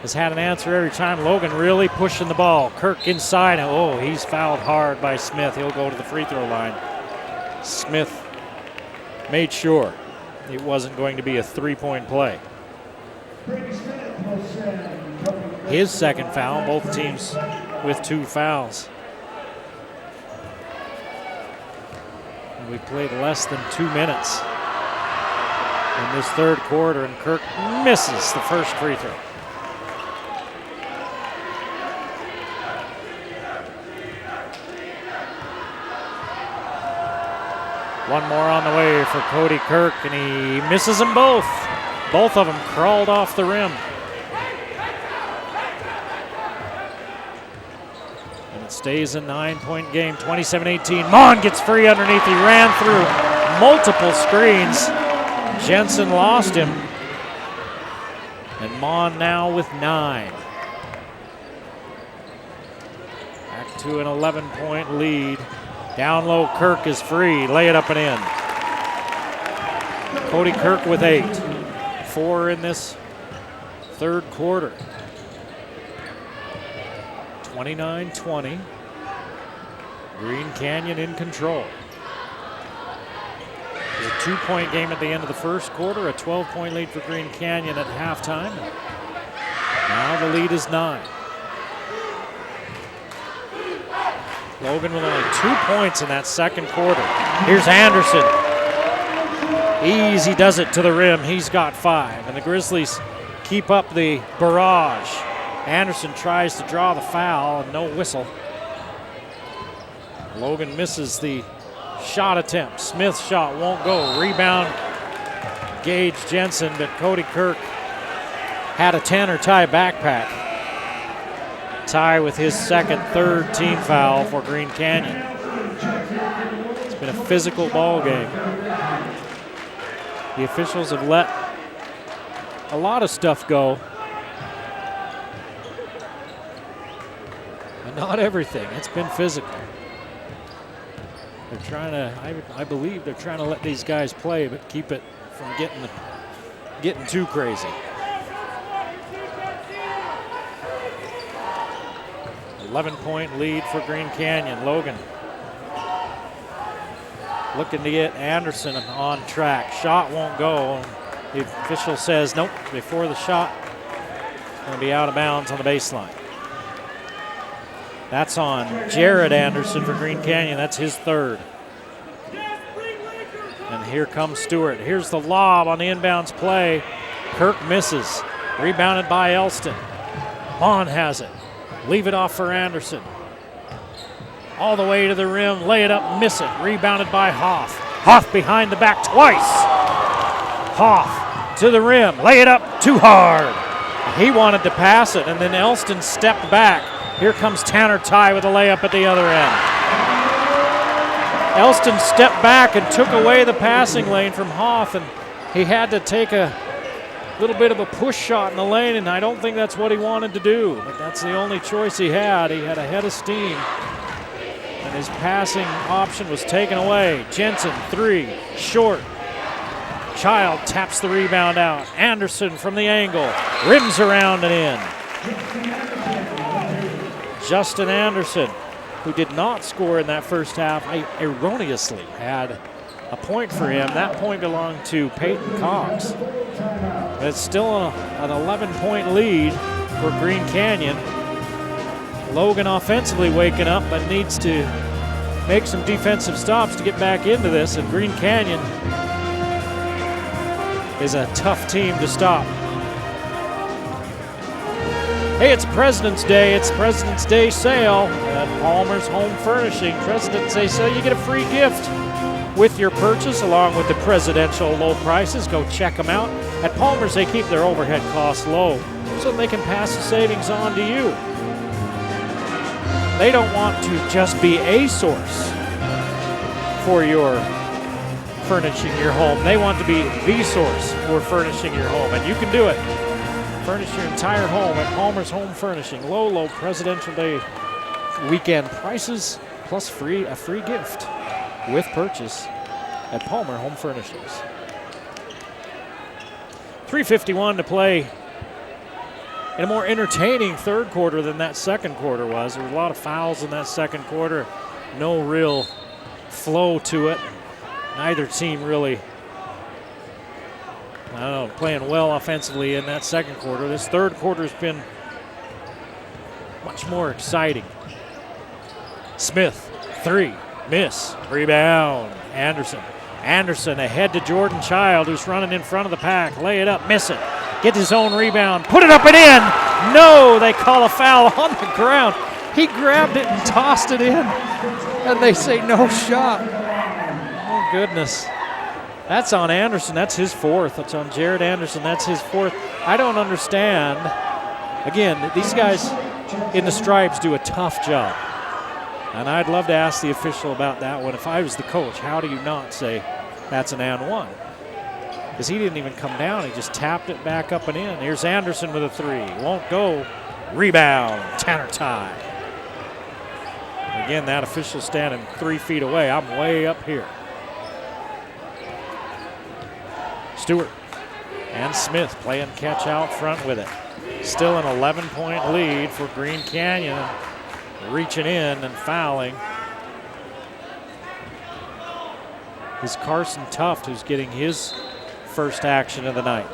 has had an answer every time. Logan really pushing the ball. Kirk inside. Oh, he's fouled hard by Smith. He'll go to the free throw line. Smith made sure it wasn't going to be a 3-point play. His second foul, both teams with 2 fouls. And we played less than 2 minutes in this third quarter, and Kirk misses the first free throw. One more on the way for Cody Kirk, and he misses them both. Both of them crawled off the rim. And it stays a 9-point game, 27-18. Mon gets free underneath. He ran through multiple screens. Jensen lost him. And Mon now with 9. Back to an 11-point lead. Down low, Kirk is free. Lay it up and in. Cody Kirk with 8. 4 in this third quarter. 29-20. Green Canyon in control. It was a 2-point game at the end of the first quarter. A 12-point lead for Green Canyon at halftime. Now the lead is 9. Logan with only 2 points in that second quarter. Here's Anderson. Easy does it to the rim. He's got 5. And the Grizzlies keep up the barrage. Anderson tries to draw the foul and no whistle. Logan misses the shot attempt. Smith's shot won't go. Rebound, Gage Jensen, but Cody Kirk had a Tanner Ty backpack. Ty with his third team foul for Green Canyon. It's been a physical ball game. The officials have let a lot of stuff go. But not everything. It's been physical. They're trying to, I believe they're trying to let these guys play, but keep it from getting too crazy. 11-point lead for Green Canyon. Logan looking to get Anderson on track. Shot won't go. The official says nope, before the shot. Going to be out of bounds on the baseline. That's on Jared Anderson for Green Canyon. That's his third. And here comes Stewart. Here's the lob on the inbounds play. Kirk misses. Rebounded by Elston. Vaughn has it. Leave it off for Anderson. All the way to the rim. Lay it up, miss it. Rebounded by Hoff. Hoff behind the back twice. Hoff to the rim. Lay it up too hard. He wanted to pass it, and then Elston stepped back. Here comes Tanner Ty with a layup at the other end. Elston stepped back and took away the passing lane from Hoff, and he had to take a little bit of a push shot in the lane, and I don't think that's what he wanted to do, but that's the only choice he had. He had a head of steam, and his passing option was taken away. Jensen, three, short. Child taps the rebound out. Anderson from the angle, rims around and in. Justin Anderson, who did not score in that first half, erroneously had a point for him. That point belonged to Peyton Cox. But it's still an 11-point lead for Green Canyon. Logan offensively waking up, but needs to make some defensive stops to get back into this, and Green Canyon is a tough team to stop. Hey, it's President's Day. It's President's Day sale at Palmer's Home Furnishing. President's Day sale, you get a free gift with your purchase along with the presidential low prices. Go check them out. At Palmer's, they keep their overhead costs low so they can pass the savings on to you. They don't want to just be a source for your furnishing your home. They want to be the source for furnishing your home, and you can do it. Furnish your entire home at Palmer's Home Furnishing. Low Presidential Day weekend prices plus a free gift with purchase at Palmer Home Furnishings. 3:51 to play in a more entertaining third quarter than that second quarter was. There were a lot of fouls in that second quarter. No real flow to it. Neither team really, playing well offensively in that second quarter. This third quarter has been much more exciting. Smith, three, miss, rebound, Anderson. Anderson ahead to Jordan Child, who's running in front of the pack. Lay it up, miss it. Get his own rebound, put it up and in. No, they call a foul on the ground. He grabbed it and tossed it in, and they say no shot. Oh, goodness. That's on Anderson. That's his fourth. That's on Jared Anderson. That's his fourth. I don't understand. Again, these guys in the stripes do a tough job. And I'd love to ask the official about that one. If I was the coach, how do you not say that's an and one? Because he didn't even come down. He just tapped it back up and in. Here's Anderson with a three. Won't go. Rebound. Tanner Ty. Again, that official standing 3 feet away. I'm way up here. Stewart and Smith playing catch out front with it. Still an 11-point lead for Green Canyon. Reaching in and fouling is Carson Tuft, who's getting his first action of the night.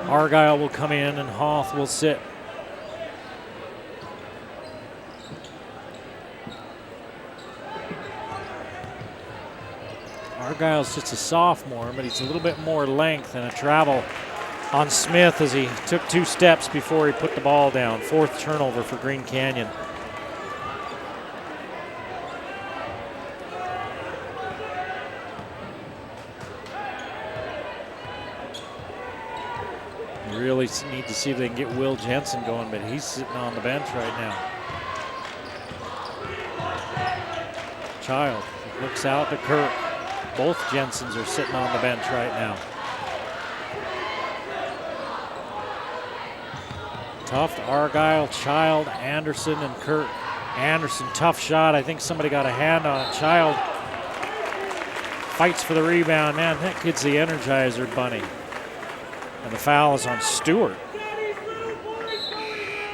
Argyle will come in and Hoff will sit. Argyle's just a sophomore, but he's a little bit more length and a travel on Smith as he took 2 steps before he put the ball down. 4th turnover for Green Canyon. You really need to see if they can get Will Jensen going, but he's sitting on the bench right now. Child looks out to Kirk. Both Jensens are sitting on the bench right now. Tuft, Argyle, Child, Anderson, and Kirk. Anderson, tough shot. I think somebody got a hand on it. Child fights for the rebound. Man, that kid's the Energizer bunny. And the foul is on Stewart.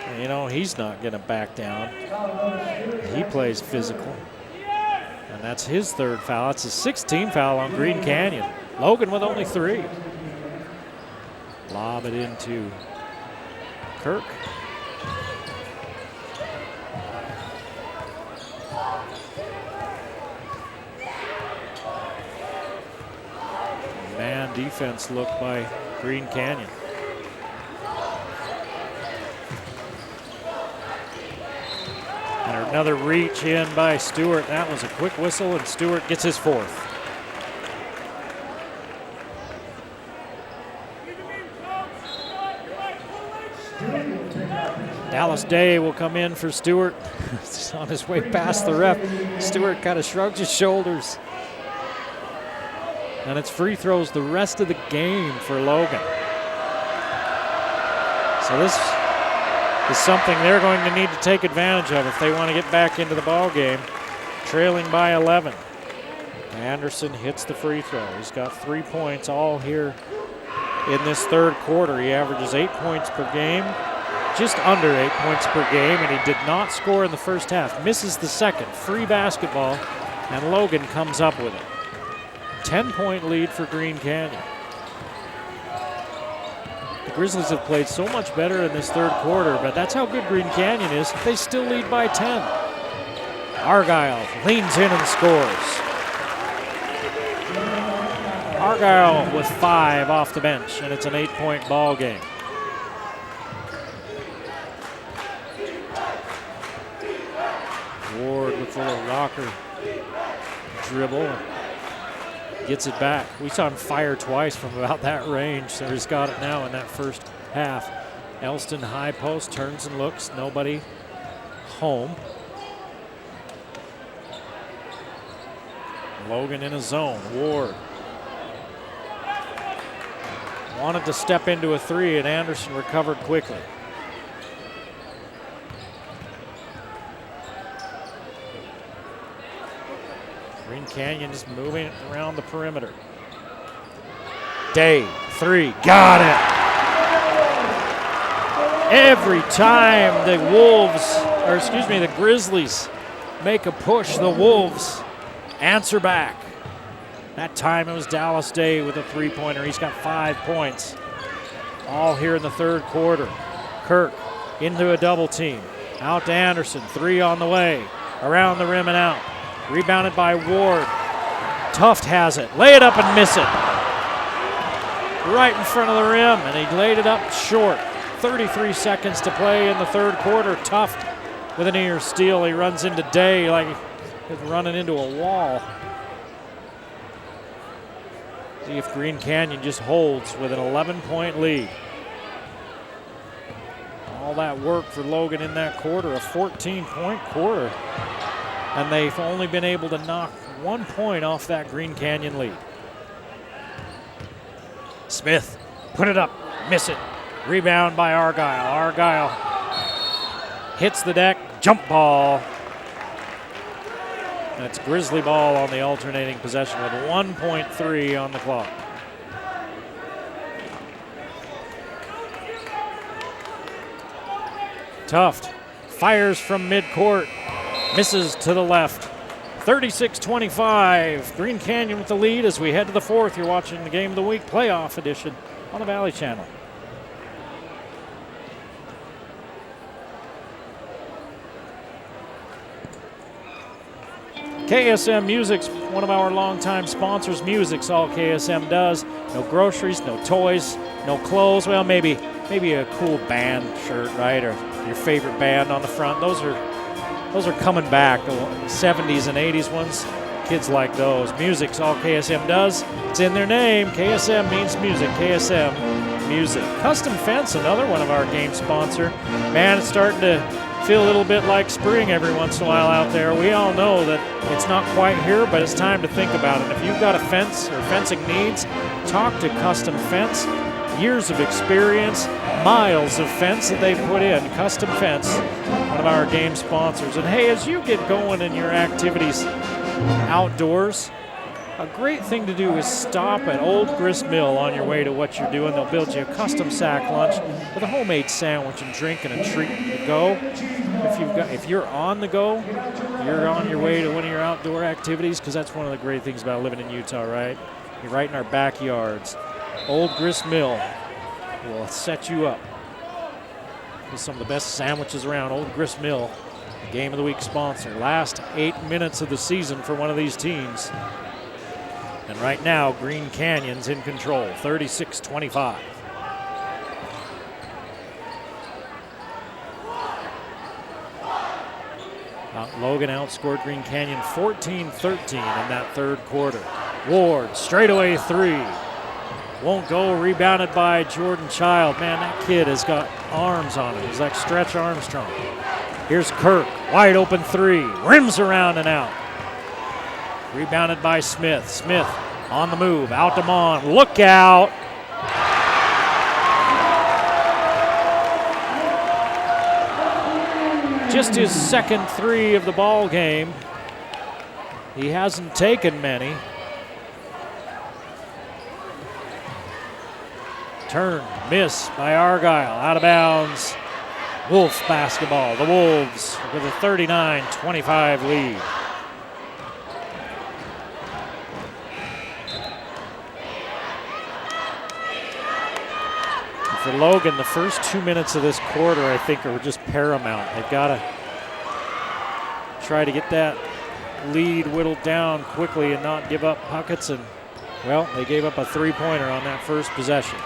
And you know, he's not going to back down. He plays physical. And that's his third foul. That's his 16th foul on Green Canyon. Logan with only 3. Lob it into Kirk. Man defense look by Green Canyon. And another reach in by Stewart. That was a quick whistle, and Stewart gets his 4th. Dallas Day will come in for Stewart. He's on his way past the ref. Stewart kind of shrugs his shoulders. And it's free throws the rest of the game for Logan. So this is something they're going to need to take advantage of if they want to get back into the ball game. Trailing by 11. Anderson hits the free throw. He's got 3 points all here in this third quarter. He averages 8 points per game, just under 8 points per game, and he did not score in the first half. Misses the second. Free basketball, and Logan comes up with it. 10-point lead for Green Canyon. The Grizzlies have played so much better in this third quarter, but that's how good Green Canyon is. They still lead by 10. Argyle leans in and scores. Argyle with 5 off the bench, and it's an 8-point ball game. Ward with a little rocker dribble. Gets it back. We saw him fire twice from about that range, so he's got it now in that first half. Elston high post, turns and looks, nobody home. Logan in a zone. Ward wanted to step into a 3, and Anderson recovered quickly. Green Canyon is moving around the perimeter. Day, 3, got it. Every time the the Grizzlies make a push, the Wolves answer back. That time it was Dallas Day with a 3-pointer. He's got 5 points. All here in the third quarter. Kirk into a double team. Out to Anderson, 3 on the way. Around the rim and out. Rebounded by Ward. Tuft has it. Lay it up and miss it. Right in front of the rim, and he laid it up short. 33 seconds to play in the third quarter. Tuft with an ear steal. He runs into Day like he's running into a wall. See if Green Canyon just holds with an 11-point lead. All that work for Logan in that quarter, a 14-point quarter. And they've only been able to knock 1 point off that Green Canyon lead. Smith, put it up, miss it. Rebound by Argyle. Argyle hits the deck, jump ball. And it's Grizzly ball on the alternating possession with 1.3 on the clock. Tuft fires from midcourt. Misses to the left. 36-25. Green Canyon with the lead as we head to the fourth. You're watching the Game of the Week playoff edition on the Valley Channel. KSM Music's one of our longtime sponsors. Music's all KSM does. No groceries, no toys, no clothes. Well, maybe a cool band shirt, right? Or your favorite band on the front. Those are coming back, the 70s and 80s ones. Kids like those. Music's all KSM does. It's in their name. KSM means music. KSM music. Custom Fence, another one of our game sponsor. Man, it's starting to feel a little bit like spring every once in a while out there. We all know that it's not quite here, but it's time to think about it. If you've got a fence or fencing needs, talk to Custom Fence. Years of experience, miles of fence that they put in. Custom Fence, one of our game sponsors. And hey, as you get going in your activities outdoors, a great thing to do is stop at Old Grist Mill on your way to what you're doing. They'll build you a custom sack lunch with a homemade sandwich and drink and a treat to go. If you're on the go, you're on your way to one of your outdoor activities, because that's one of the great things about living in Utah, right? You're right in our backyards. Old Grist Mill will set you up with some of the best sandwiches around. Old Grist Mill, Game of the Week sponsor. Last 8 minutes of the season for one of these teams. And right now, Green Canyon's in control, 36-25. Logan outscored Green Canyon 14-13 in that third quarter. Ward, straightaway three. Won't go, rebounded by Jordan Child. Man, that kid has got arms on him. He's like Stretch Armstrong. Here's Kirk, wide open three. Rims around and out. Rebounded by Smith. Smith on the move, out to Mon. Look out. Just his second three of the ball game. He hasn't taken many. Turn, miss by Argyle, out of bounds. Wolves basketball. The Wolves with a 39-25 lead. For Logan, the first 2 minutes of this quarter, I think, are just paramount. They've got to try to get that lead whittled down quickly and not give up buckets. And, well, they gave up a three-pointer on that first possession.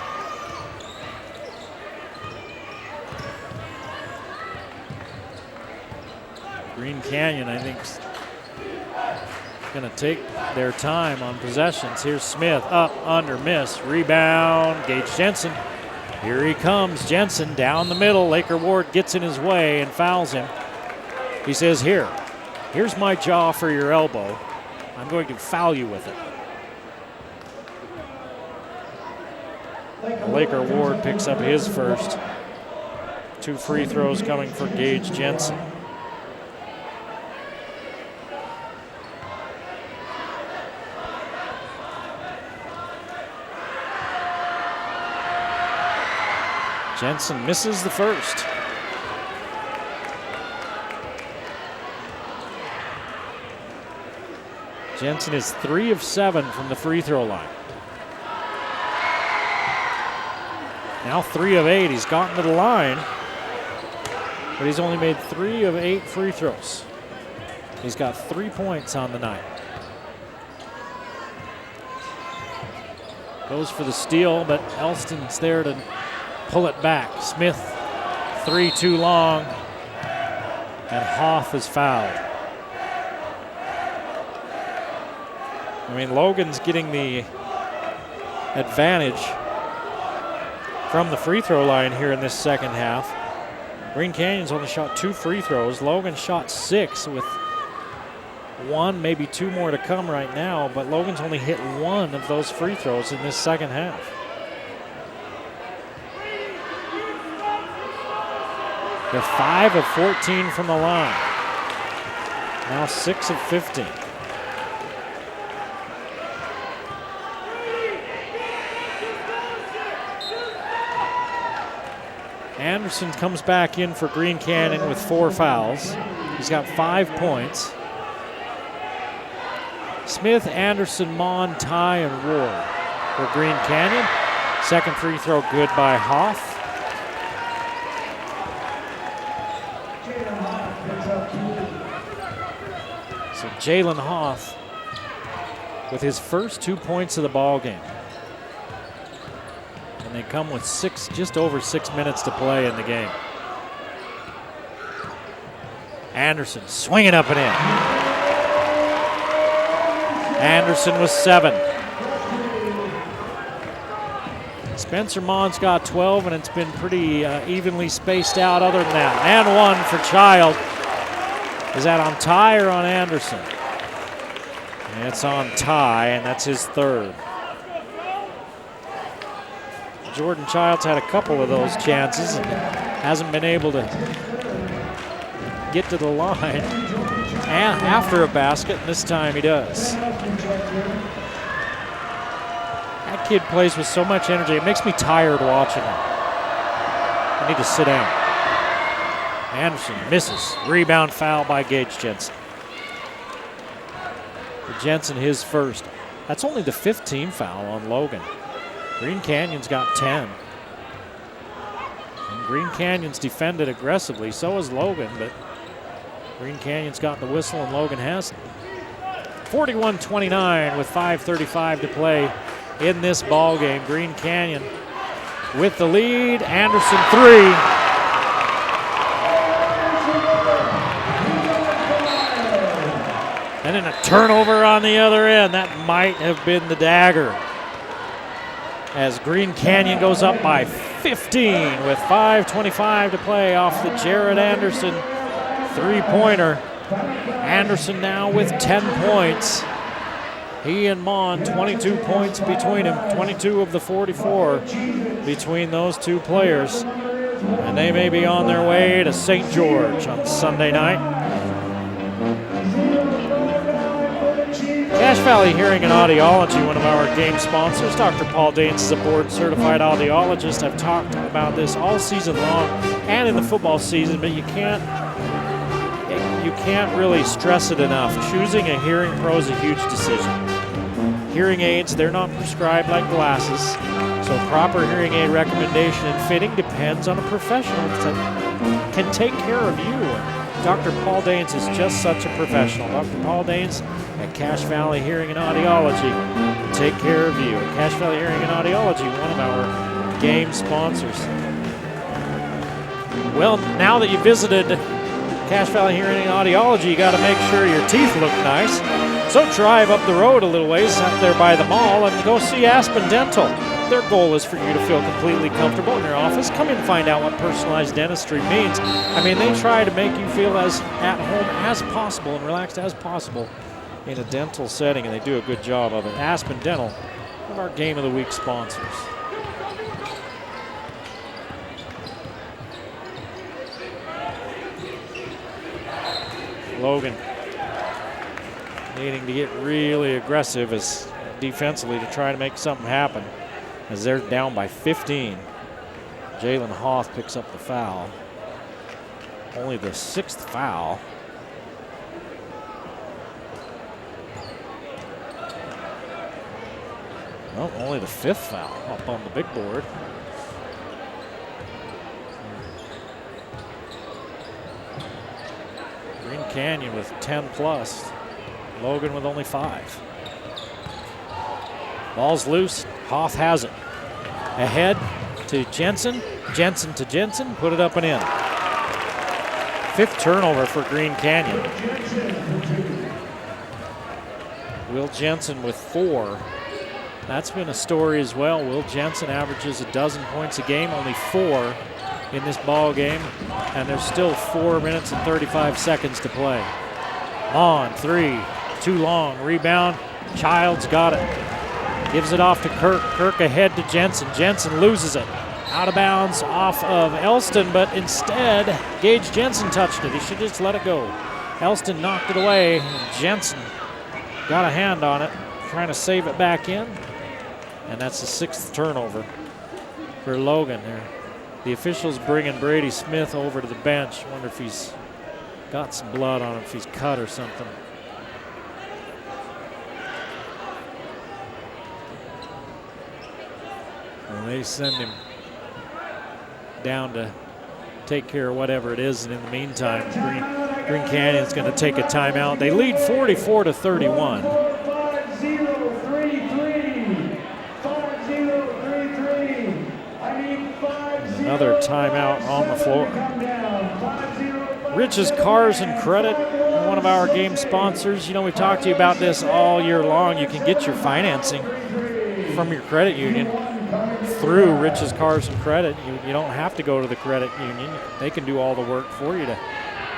Green Canyon, I think, is going to take their time on possessions. Here's Smith, up, under, miss, rebound, Gage Jensen. Here he comes, Jensen down the middle. Laker Ward gets in his way and fouls him. He says, here's my jaw for your elbow. I'm going to foul you with it. Laker Ward picks up his first. 2 free throws coming for Gage Jensen. Jensen misses the first. Jensen is 3 of 7 from the free throw line. Now 3 of 8. He's gotten to the line, but he's only made 3 of 8 free throws. He's got 3 points on the night. Goes for the steal, but Elston's there to pull it back. Smith, 3 too long, and Hoff is fouled. I mean, Logan's getting the advantage from the free throw line here in this second half. Green Canyon's only shot 2 free throws. Logan shot 6 with 1, maybe 2 more to come right now, but Logan's only hit 1 of those free throws in this second half. They're 5 of 14 from the line. Now 6 of 15. Anderson comes back in for Green Canyon with 4 fouls. He's got 5 points. Smith, Anderson, Mon, Ty, and Ward for Green Canyon. Second free throw good by Hoff. So Jalen Hoff with his first 2 points of the ball game. And they come with just over 6 minutes to play in the game. Anderson swinging up and in. Anderson with 7. Spencer Mond's got 12, and it's been pretty evenly spaced out other than that. And one for Child. Is that on Ty or on Anderson? And it's on Ty, and that's his third. Jordan Childs had a couple of those chances and hasn't been able to get to the line and after a basket, and this time he does. That kid plays with so much energy. It makes me tired watching him. I need to sit down. Anderson misses. Rebound foul by Gage Jensen. For Jensen, his first. That's only the 15th foul on Logan. Green Canyon's got 10. And Green Canyon's defended aggressively. So has Logan, but Green Canyon's got the whistle and Logan hasn't. 41-29 with 5:35 to play in this ball game. Green Canyon with the lead. Anderson three. And then a turnover on the other end. That might have been the dagger. As Green Canyon goes up by 15 with 5:25 to play off the Jared Anderson three-pointer. Anderson now with 10 points. He and Mon, 22 points between them, 22 of the 44 between those two players. And they may be on their way to St. George on Sunday night. Cache Valley Hearing and Audiology, one of our game sponsors. Dr. Paul Daines is a board-certified audiologist. I've talked about this all season long and in the football season, but you can't really stress it enough. Choosing a hearing pro is a huge decision. Hearing aids, they're not prescribed like glasses, so proper hearing aid recommendation and fitting depends on a professional that can take care of you. Dr. Paul Daines is just such a professional. Dr. Paul Daines at Cache Valley Hearing and Audiology can take care of you. Cache Valley Hearing and Audiology, one of our game sponsors. Well, now that you visited Cache Valley Hearing and Audiology, you got to make sure your teeth look nice. So drive up the road a little ways up there by the mall and go see Aspen Dental. Their goal is for you to feel completely comfortable in your office. Come and find out what personalized dentistry means. I mean, they try to make you feel as at home as possible and relaxed as possible in a dental setting, and they do a good job of it. Aspen Dental, one of our Game of the Week sponsors. Logan needing to get really aggressive as defensively to try to make something happen as they're down by 15. Jalen Hoth picks up the foul. Only the 6th foul. Well, only the 5th foul up on the big board. Green Canyon with 10 plus. Logan with only 5. Ball's loose. Hoth has it. Ahead to Jensen. Jensen to Jensen. Put it up and in. 5th turnover for Green Canyon. Will Jensen with 4. That's been a story as well. Will Jensen averages 12 points a game, only 4 in this ball game, and there's still 4 minutes and 35 seconds to play. On 3, too long. Rebound. Childs got it. Gives it off to Kirk. Kirk ahead to Jensen. Jensen loses it. Out of bounds off of Elston, but instead, Gage Jensen touched it. He should just let it go. Elston knocked it away, and Jensen got a hand on it, trying to save it back in. And that's the 6th turnover for Logan there. The officials bringing Brady Smith over to the bench. Wonder if he's got some blood on him, if he's cut or something. And they send him down to take care of whatever it is. And in the meantime, Green Canyon's going to take a timeout. They lead 44-31. Another timeout on the floor. Rich's Cars and Credit, one of our game sponsors. You know, we've talked to you about this all year long. You can get your financing from your credit union through Rich's Cars and Credit. You don't have to go to the credit union. They can do all the work for you to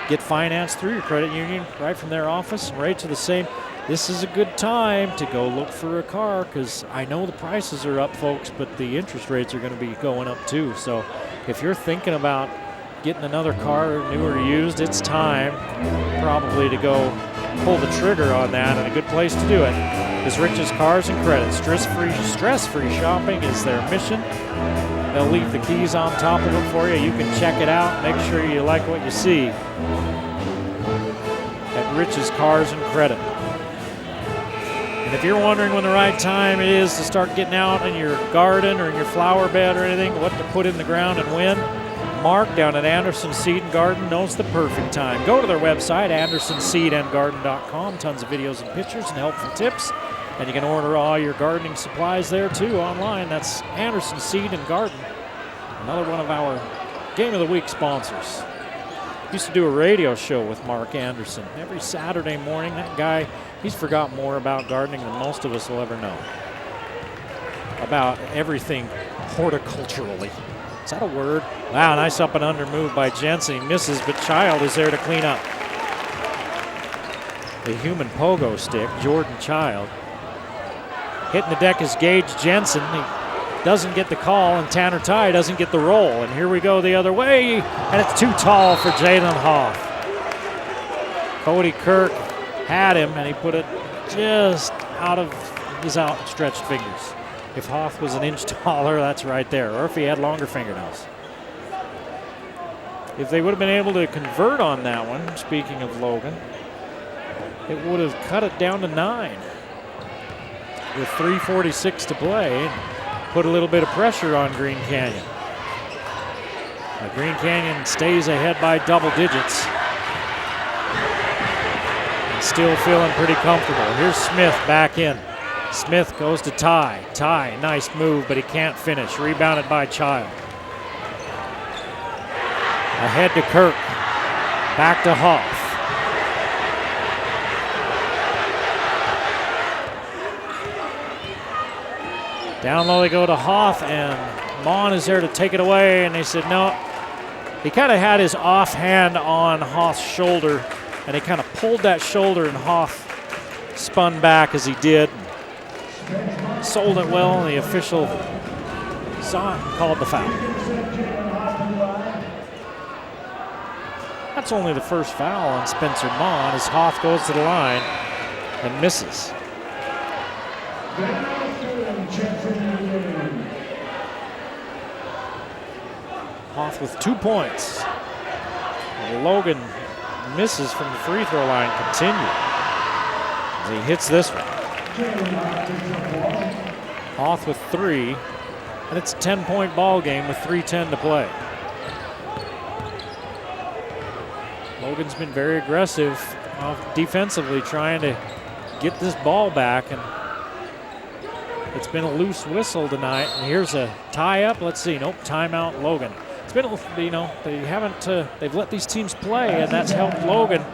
get financed through your credit union right from their office, and rates are the same. This is a good time to go look for a car, because I know the prices are up, folks, but the interest rates are going to be going up too. So if you're thinking about getting another car, new or used, it's time probably to go pull the trigger on that, and a good place to do it is Rich's Cars and Credit. Stress-free shopping is their mission. They'll leave the keys on top of it for you. You can check it out. Make sure you like what you see at Rich's Cars and Credit. And if you're wondering when the right time is to start getting out in your garden or in your flower bed or anything, what to put in the ground and when, Mark down at Anderson Seed and Garden knows the perfect time. Go to their website, andersonseedandgarden.com. Tons of videos and pictures and helpful tips. And you can order all your gardening supplies there too online. That's Anderson Seed and Garden, another one of our Game of the Week sponsors. Used to do a radio show with Mark Anderson every Saturday morning. That guy, he's forgot more about gardening than most of us will ever know. About everything horticulturally. Is that a word? Wow, nice up and under move by Jensen. He misses, but Child is there to clean up. The human pogo stick, Jordan Child. Hitting the deck is Gage Jensen. He doesn't get the call, and Tanner Ty doesn't get the roll. And here we go the other way, and it's too tall for Jalen Hoff. Cody Kirk had him, and he put it just out of his outstretched fingers. If Hoff was an inch taller, that's right there, or if he had longer fingernails. If they would have been able to convert on that one, speaking of Logan, it would have cut it down to 9. With 3:46 to play, and put a little bit of pressure on Green Canyon. Green Canyon stays ahead by double digits. And still feeling pretty comfortable. Here's Smith back in. Smith goes to Ty. Ty, nice move, but he can't finish. Rebounded by Child. Ahead to Kirk. Back to Hoff. Down low they go to Hoff, and Mon is there to take it away, and they said no. He kind of had his offhand on Hoff's shoulder, and he kind of pulled that shoulder, and Hoff spun back as he did. Sold it well, and the official saw it and called the foul. That's only the first foul on Spencer Mon as Hoff goes to the line and misses. Hoff with 2 points. And Logan misses from the free throw line continue. As he hits this one. Hoff with 3, and it's a 10-point ball game with 3:10 to play. Logan's been very aggressive defensively, trying to get this ball back, and it's been a loose whistle tonight. And here's a tie-up. Let's see. Nope, timeout, Logan. It's been, they've let these teams play, and that's helped Logan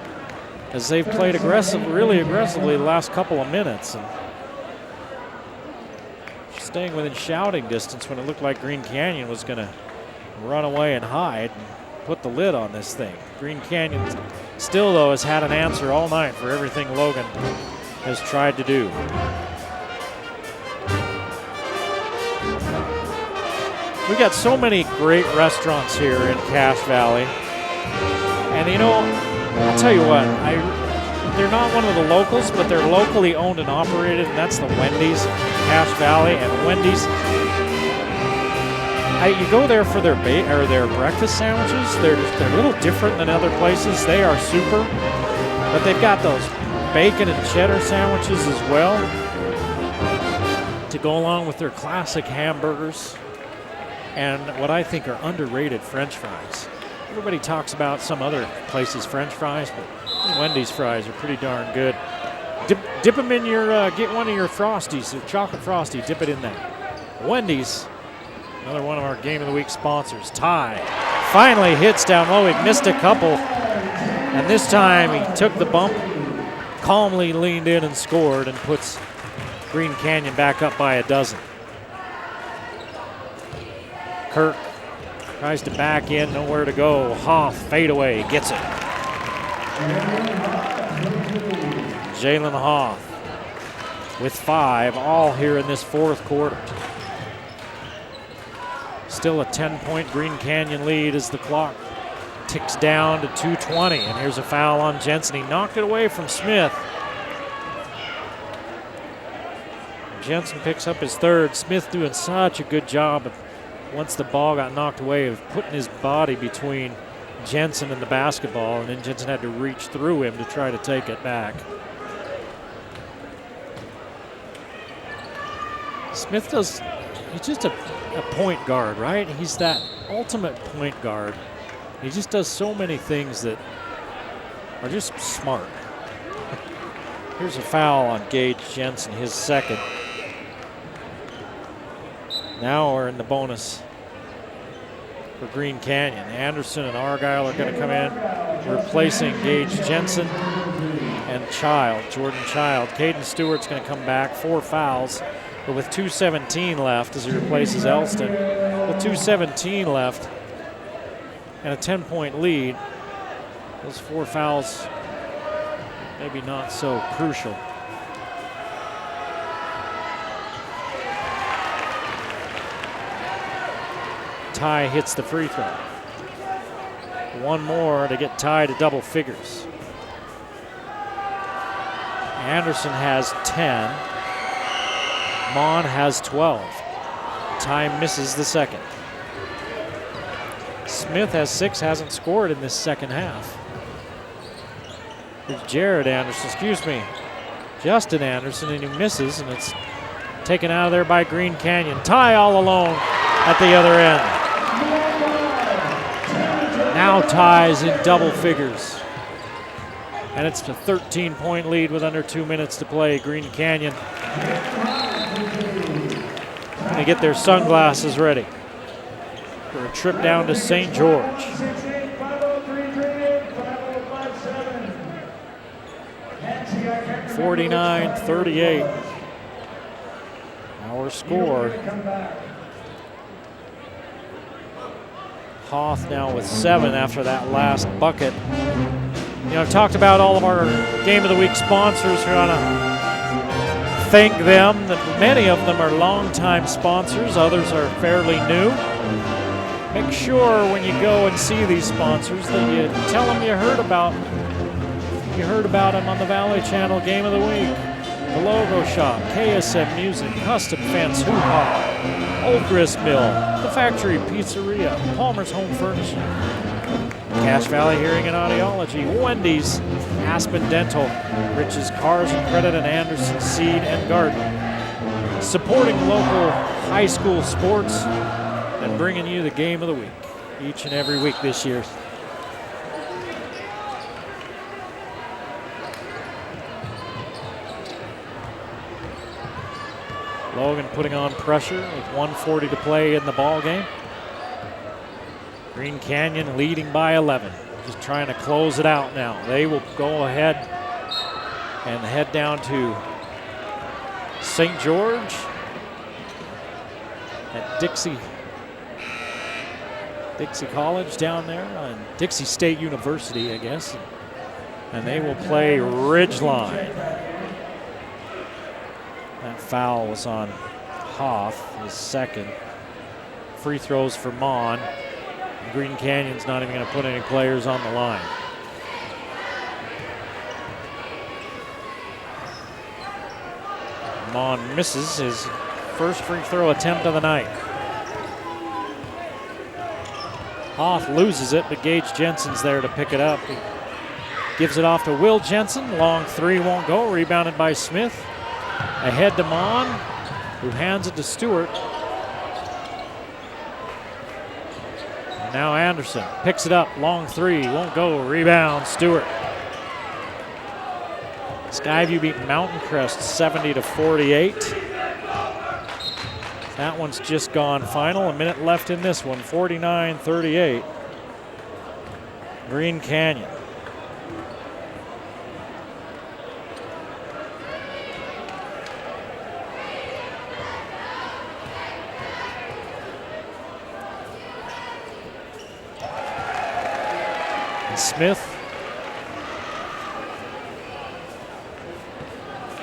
as they've played really aggressively the last couple of minutes. And staying within shouting distance when it looked like Green Canyon was going to run away and hide and put the lid on this thing. Green Canyon still, though, has had an answer all night for everything Logan has tried to do. We got so many great restaurants here in Cache Valley. And you know, I'll tell you what, they're not one of the locals, but they're locally owned and operated, and that's the Wendy's, Cache Valley. And Wendy's, you go there for their breakfast sandwiches. They're a little different than other places. They are super, but they've got those bacon and cheddar sandwiches as well to go along with their classic hamburgers and what I think are underrated French fries. Everybody talks about some other places' French fries, but Wendy's fries are pretty darn good. Dip them in your, get one of your Frosties, a chocolate Frosty, dip it in there. Wendy's, another one of our Game of the Week sponsors. Ty finally hits down low. He missed a couple, and this time he took the bump, calmly leaned in and scored, and puts Green Canyon back up by a dozen. Kirk tries to back in, nowhere to go. Hoff, fadeaway, gets it. Jalen Hoff with 5, all here in this fourth quarter. Still a 10-point Green Canyon lead as the clock ticks down to 2:20. And here's a foul on Jensen. He knocked it away from Smith. Jensen picks up his third. Smith doing such a good job of, once the ball got knocked away, of putting his body between Jensen and the basketball, and then Jensen had to reach through him to try to take it back. Smith does, he's just a point guard, right? He's that ultimate point guard. He just does so many things that are just smart. Here's a foul on Gage Jensen, his second. Now we're in the bonus for Green Canyon. Anderson and Argyle are going to come in, replacing Gage Jensen and Child, Jordan Child. Caden Stewart's going to come back, 4 fouls, but with 2:17 left as he replaces Elston. With 2:17 left and a 10-point lead, those 4 fouls maybe not so crucial. Ty hits the free throw. One more to get Ty to double figures. Anderson has 10. Mon has 12. Ty misses the second. Smith has 6, hasn't scored in this second half. Here's Justin Anderson, and he misses, and it's taken out of there by Green Canyon. Ty all alone at the other end. Now Ty's in double figures. And it's a 13-point lead with under 2 minutes to play. Green Canyon going to get their sunglasses ready for a trip down to St. George. (49-38). Our score. Hoth now with 7 after that last bucket. You know, I've talked about all of our Game of the Week sponsors. We want to thank them. That many of them are longtime sponsors. Others are fairly new. Make sure when you go and see these sponsors that you tell them you heard about them on the Valley Channel Game of the Week. The Logo Shop, KSM Music, Custom Fence, Hoo-Ha, Old Grist Mill, The Factory Pizzeria, Palmer's Home Furnishing, Cache Valley Hearing and Audiology, Wendy's, Aspen Dental, Rich's Cars and Credit, and Anderson Seed and Garden. Supporting local high school sports and bringing you the Game of the Week each and every week this year. Logan putting on pressure with 1:40 to play in the ball game. Green Canyon leading by 11. Just trying to close it out now. They will go ahead and head down to St. George at Dixie College down there, and Dixie State University, I guess. And they will play Ridgeline. That foul was on Hoff, his second. Free throws for Mon. Green Canyon's not even going to put any players on the line. Mon misses his first free throw attempt of the night. Hoff loses it, but Gage Jensen's there to pick it up. He gives it off to Will Jensen. Long three won't go. Rebounded by Smith. Ahead to Mon, who hands it to Stewart. And now Anderson picks it up. Long three won't go. Rebound, Stewart. Skyview beat Mountain Crest 70-48. That one's just gone final. A minute left in this one. 49-38. Green Canyon. Smith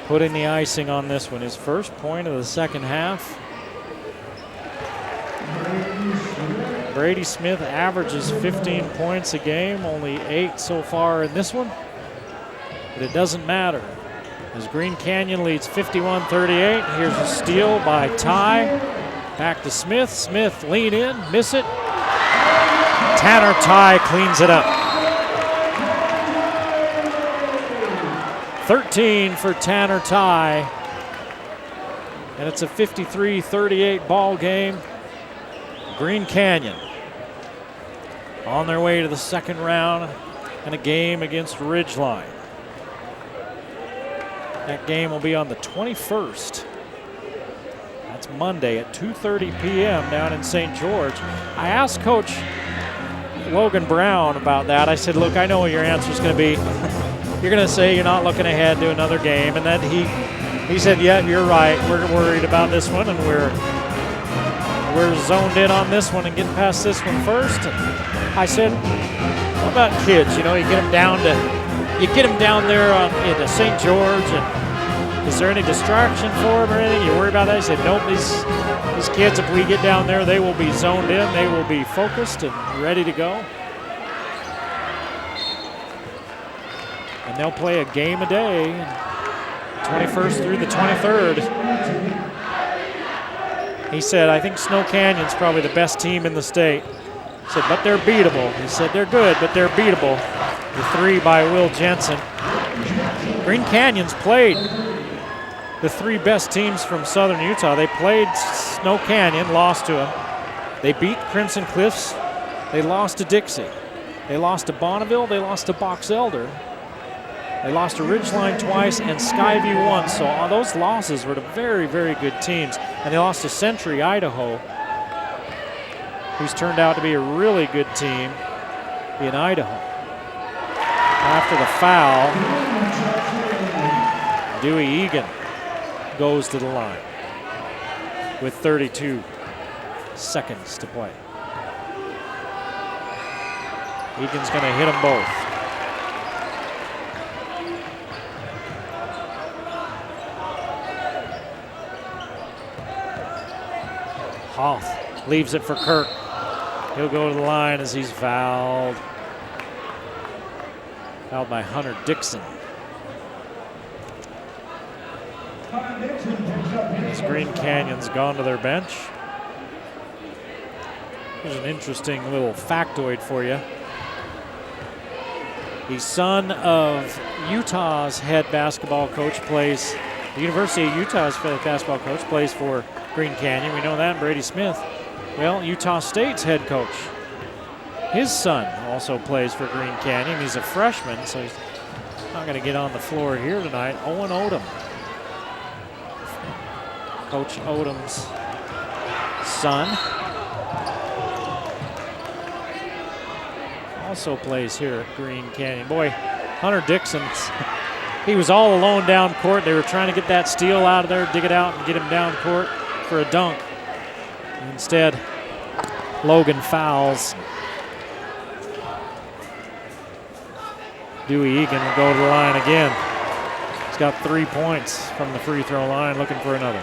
putting the icing on this one. His first point of the second half. Brady Smith averages 15 points a game, only 8 so far in this one. But it doesn't matter, as Green Canyon leads 51-38. Here's a steal by Ty. Back to Smith. Smith lean in, miss it. Tanner Ty cleans it up. 13 for Tanner Ty. And it's a 53-38 ball game. Green Canyon on their way to the second round and a game against Ridgeline. That game will be on the 21st. That's Monday at 2:30 p.m. down in St. George. I asked Coach Logan Brown about that. I said, look, I know what your answer is going to be. You're going to say you're not looking ahead to another game. And then he said, yeah, you're right. We're worried about this one, and we're zoned in on this one and getting past this one first. And I said, what about kids? You know, you get them down there into St. George, and is there any distraction for them or anything? You worry about that? He said, nope, these kids, if we get down there, they will be zoned in, they will be focused and ready to go. And they'll play a game a day, 21st through the 23rd. He said, I think Snow Canyon's probably the best team in the state. He said, but they're beatable. He said, they're good, but they're beatable. The 3 by Will Jensen. Green Canyon's played the 3 best teams from Southern Utah. They played Snow Canyon, lost to them. They beat Crimson Cliffs. They lost to Dixie. They lost to Bonneville. They lost to Box Elder. They lost to Ridgeline twice and Skyview once. So all those losses were to very, very good teams. And they lost to Century, Idaho, who's turned out to be a really good team in Idaho. After the foul, Dewey Egan goes to the line with 32 seconds to play. Egan's going to hit them both. Hoff leaves it for Kirk. He'll go to the line as he's fouled. Fouled by Hunter Dixon. As Green Canyon's gone to their bench. Here's an interesting little factoid for you. The son of Utah's head basketball coach plays, the University of Utah's head basketball coach plays for Green Canyon. We know that, Brady Smith. Well, Utah State's head coach, his son also plays for Green Canyon. He's a freshman, so he's not going to get on the floor here tonight. Owen Odom. Coach Odom's son. Also plays here at Green Canyon. Boy, Hunter Dixon, he was all alone down court. They were trying to get that steal out of there, dig it out, and get him down court for a dunk. Instead, Logan fouls. Dewey Egan will go to the line again. He's got 3 points from the free throw line, looking for another.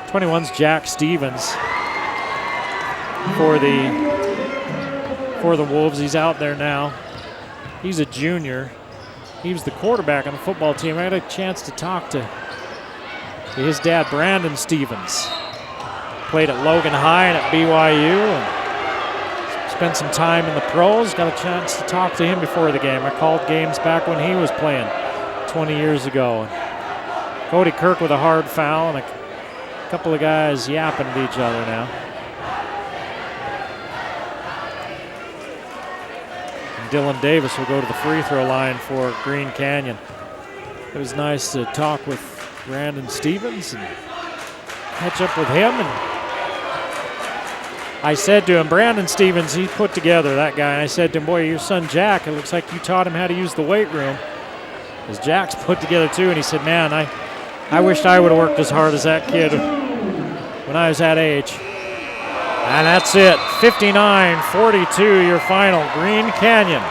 21's Jack Stevens for the Wolves. He's out there now. He's a junior. He was the quarterback on the football team. I had a chance to talk to his dad, Brandon Stevens. Played at Logan High and at BYU and spent some time in the pros. Got a chance to talk to him before the game. I called games back when he was playing 20 years ago. And Cody Kirk with a hard foul and a couple of guys yapping at each other now. And Dylan Davis will go to the free throw line for Green Canyon. It was nice to talk with Brandon Stevens and catch up with him. And I said to him, Brandon Stevens, he put together, that guy. And I said to him, boy, your son Jack, it looks like you taught him how to use the weight room. Because Jack's put together too. And he said, man, I wished I would have worked as hard as that kid when I was that age. And that's it. 59-42 your final. Green Canyon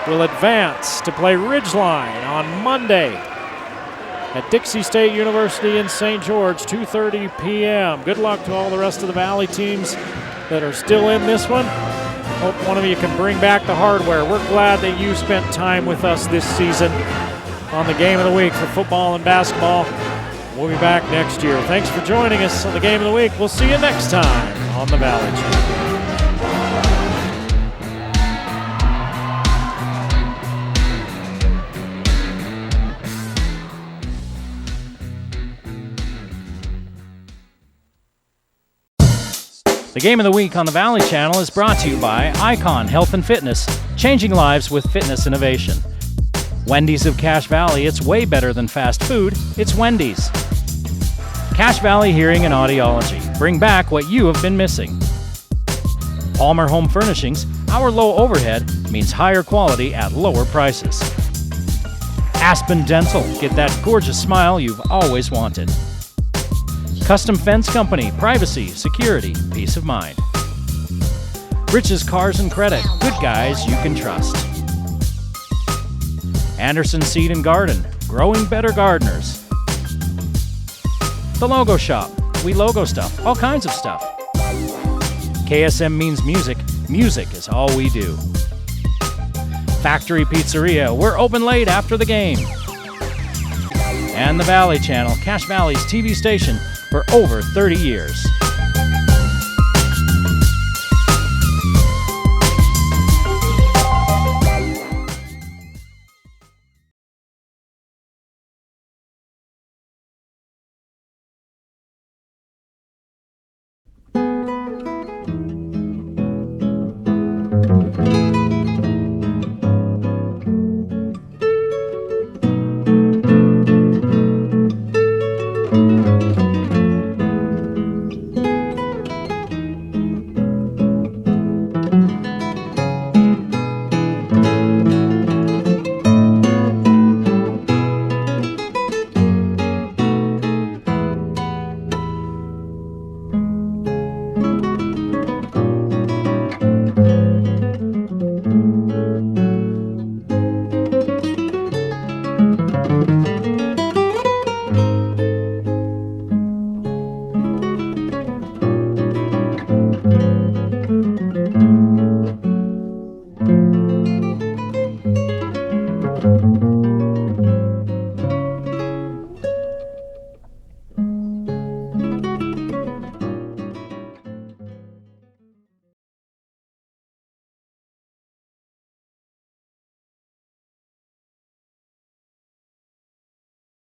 will advance to play Ridgeline on Monday at Dixie State University in St. George, 2:30 p.m. Good luck to all the rest of the Valley teams that are still in this one. Hope one of you can bring back the hardware. We're glad that you spent time with us this season on the Game of the Week for football and basketball. We'll be back next year. Thanks for joining us on the Game of the Week. We'll see you next time on the Valley Channel. The Game of the Week on the Valley Channel is brought to you by Icon Health and Fitness, changing lives with fitness innovation. Wendy's of Cache Valley, it's way better than fast food, it's Wendy's. Cache Valley Hearing and Audiology, bring back what you have been missing. Palmer Home Furnishings, our low overhead means higher quality at lower prices. Aspen Dental, get that gorgeous smile you've always wanted. Custom Fence Company, privacy, security, peace of mind. Rich's Cars and Credit, good guys you can trust. Anderson Seed and Garden, growing better gardeners. The Logo Shop, we logo stuff, all kinds of stuff. KSM means music, music is all we do. Factory Pizzeria, we're open late after the game. And the Valley Channel, Cache Valley's TV station for over 30 years.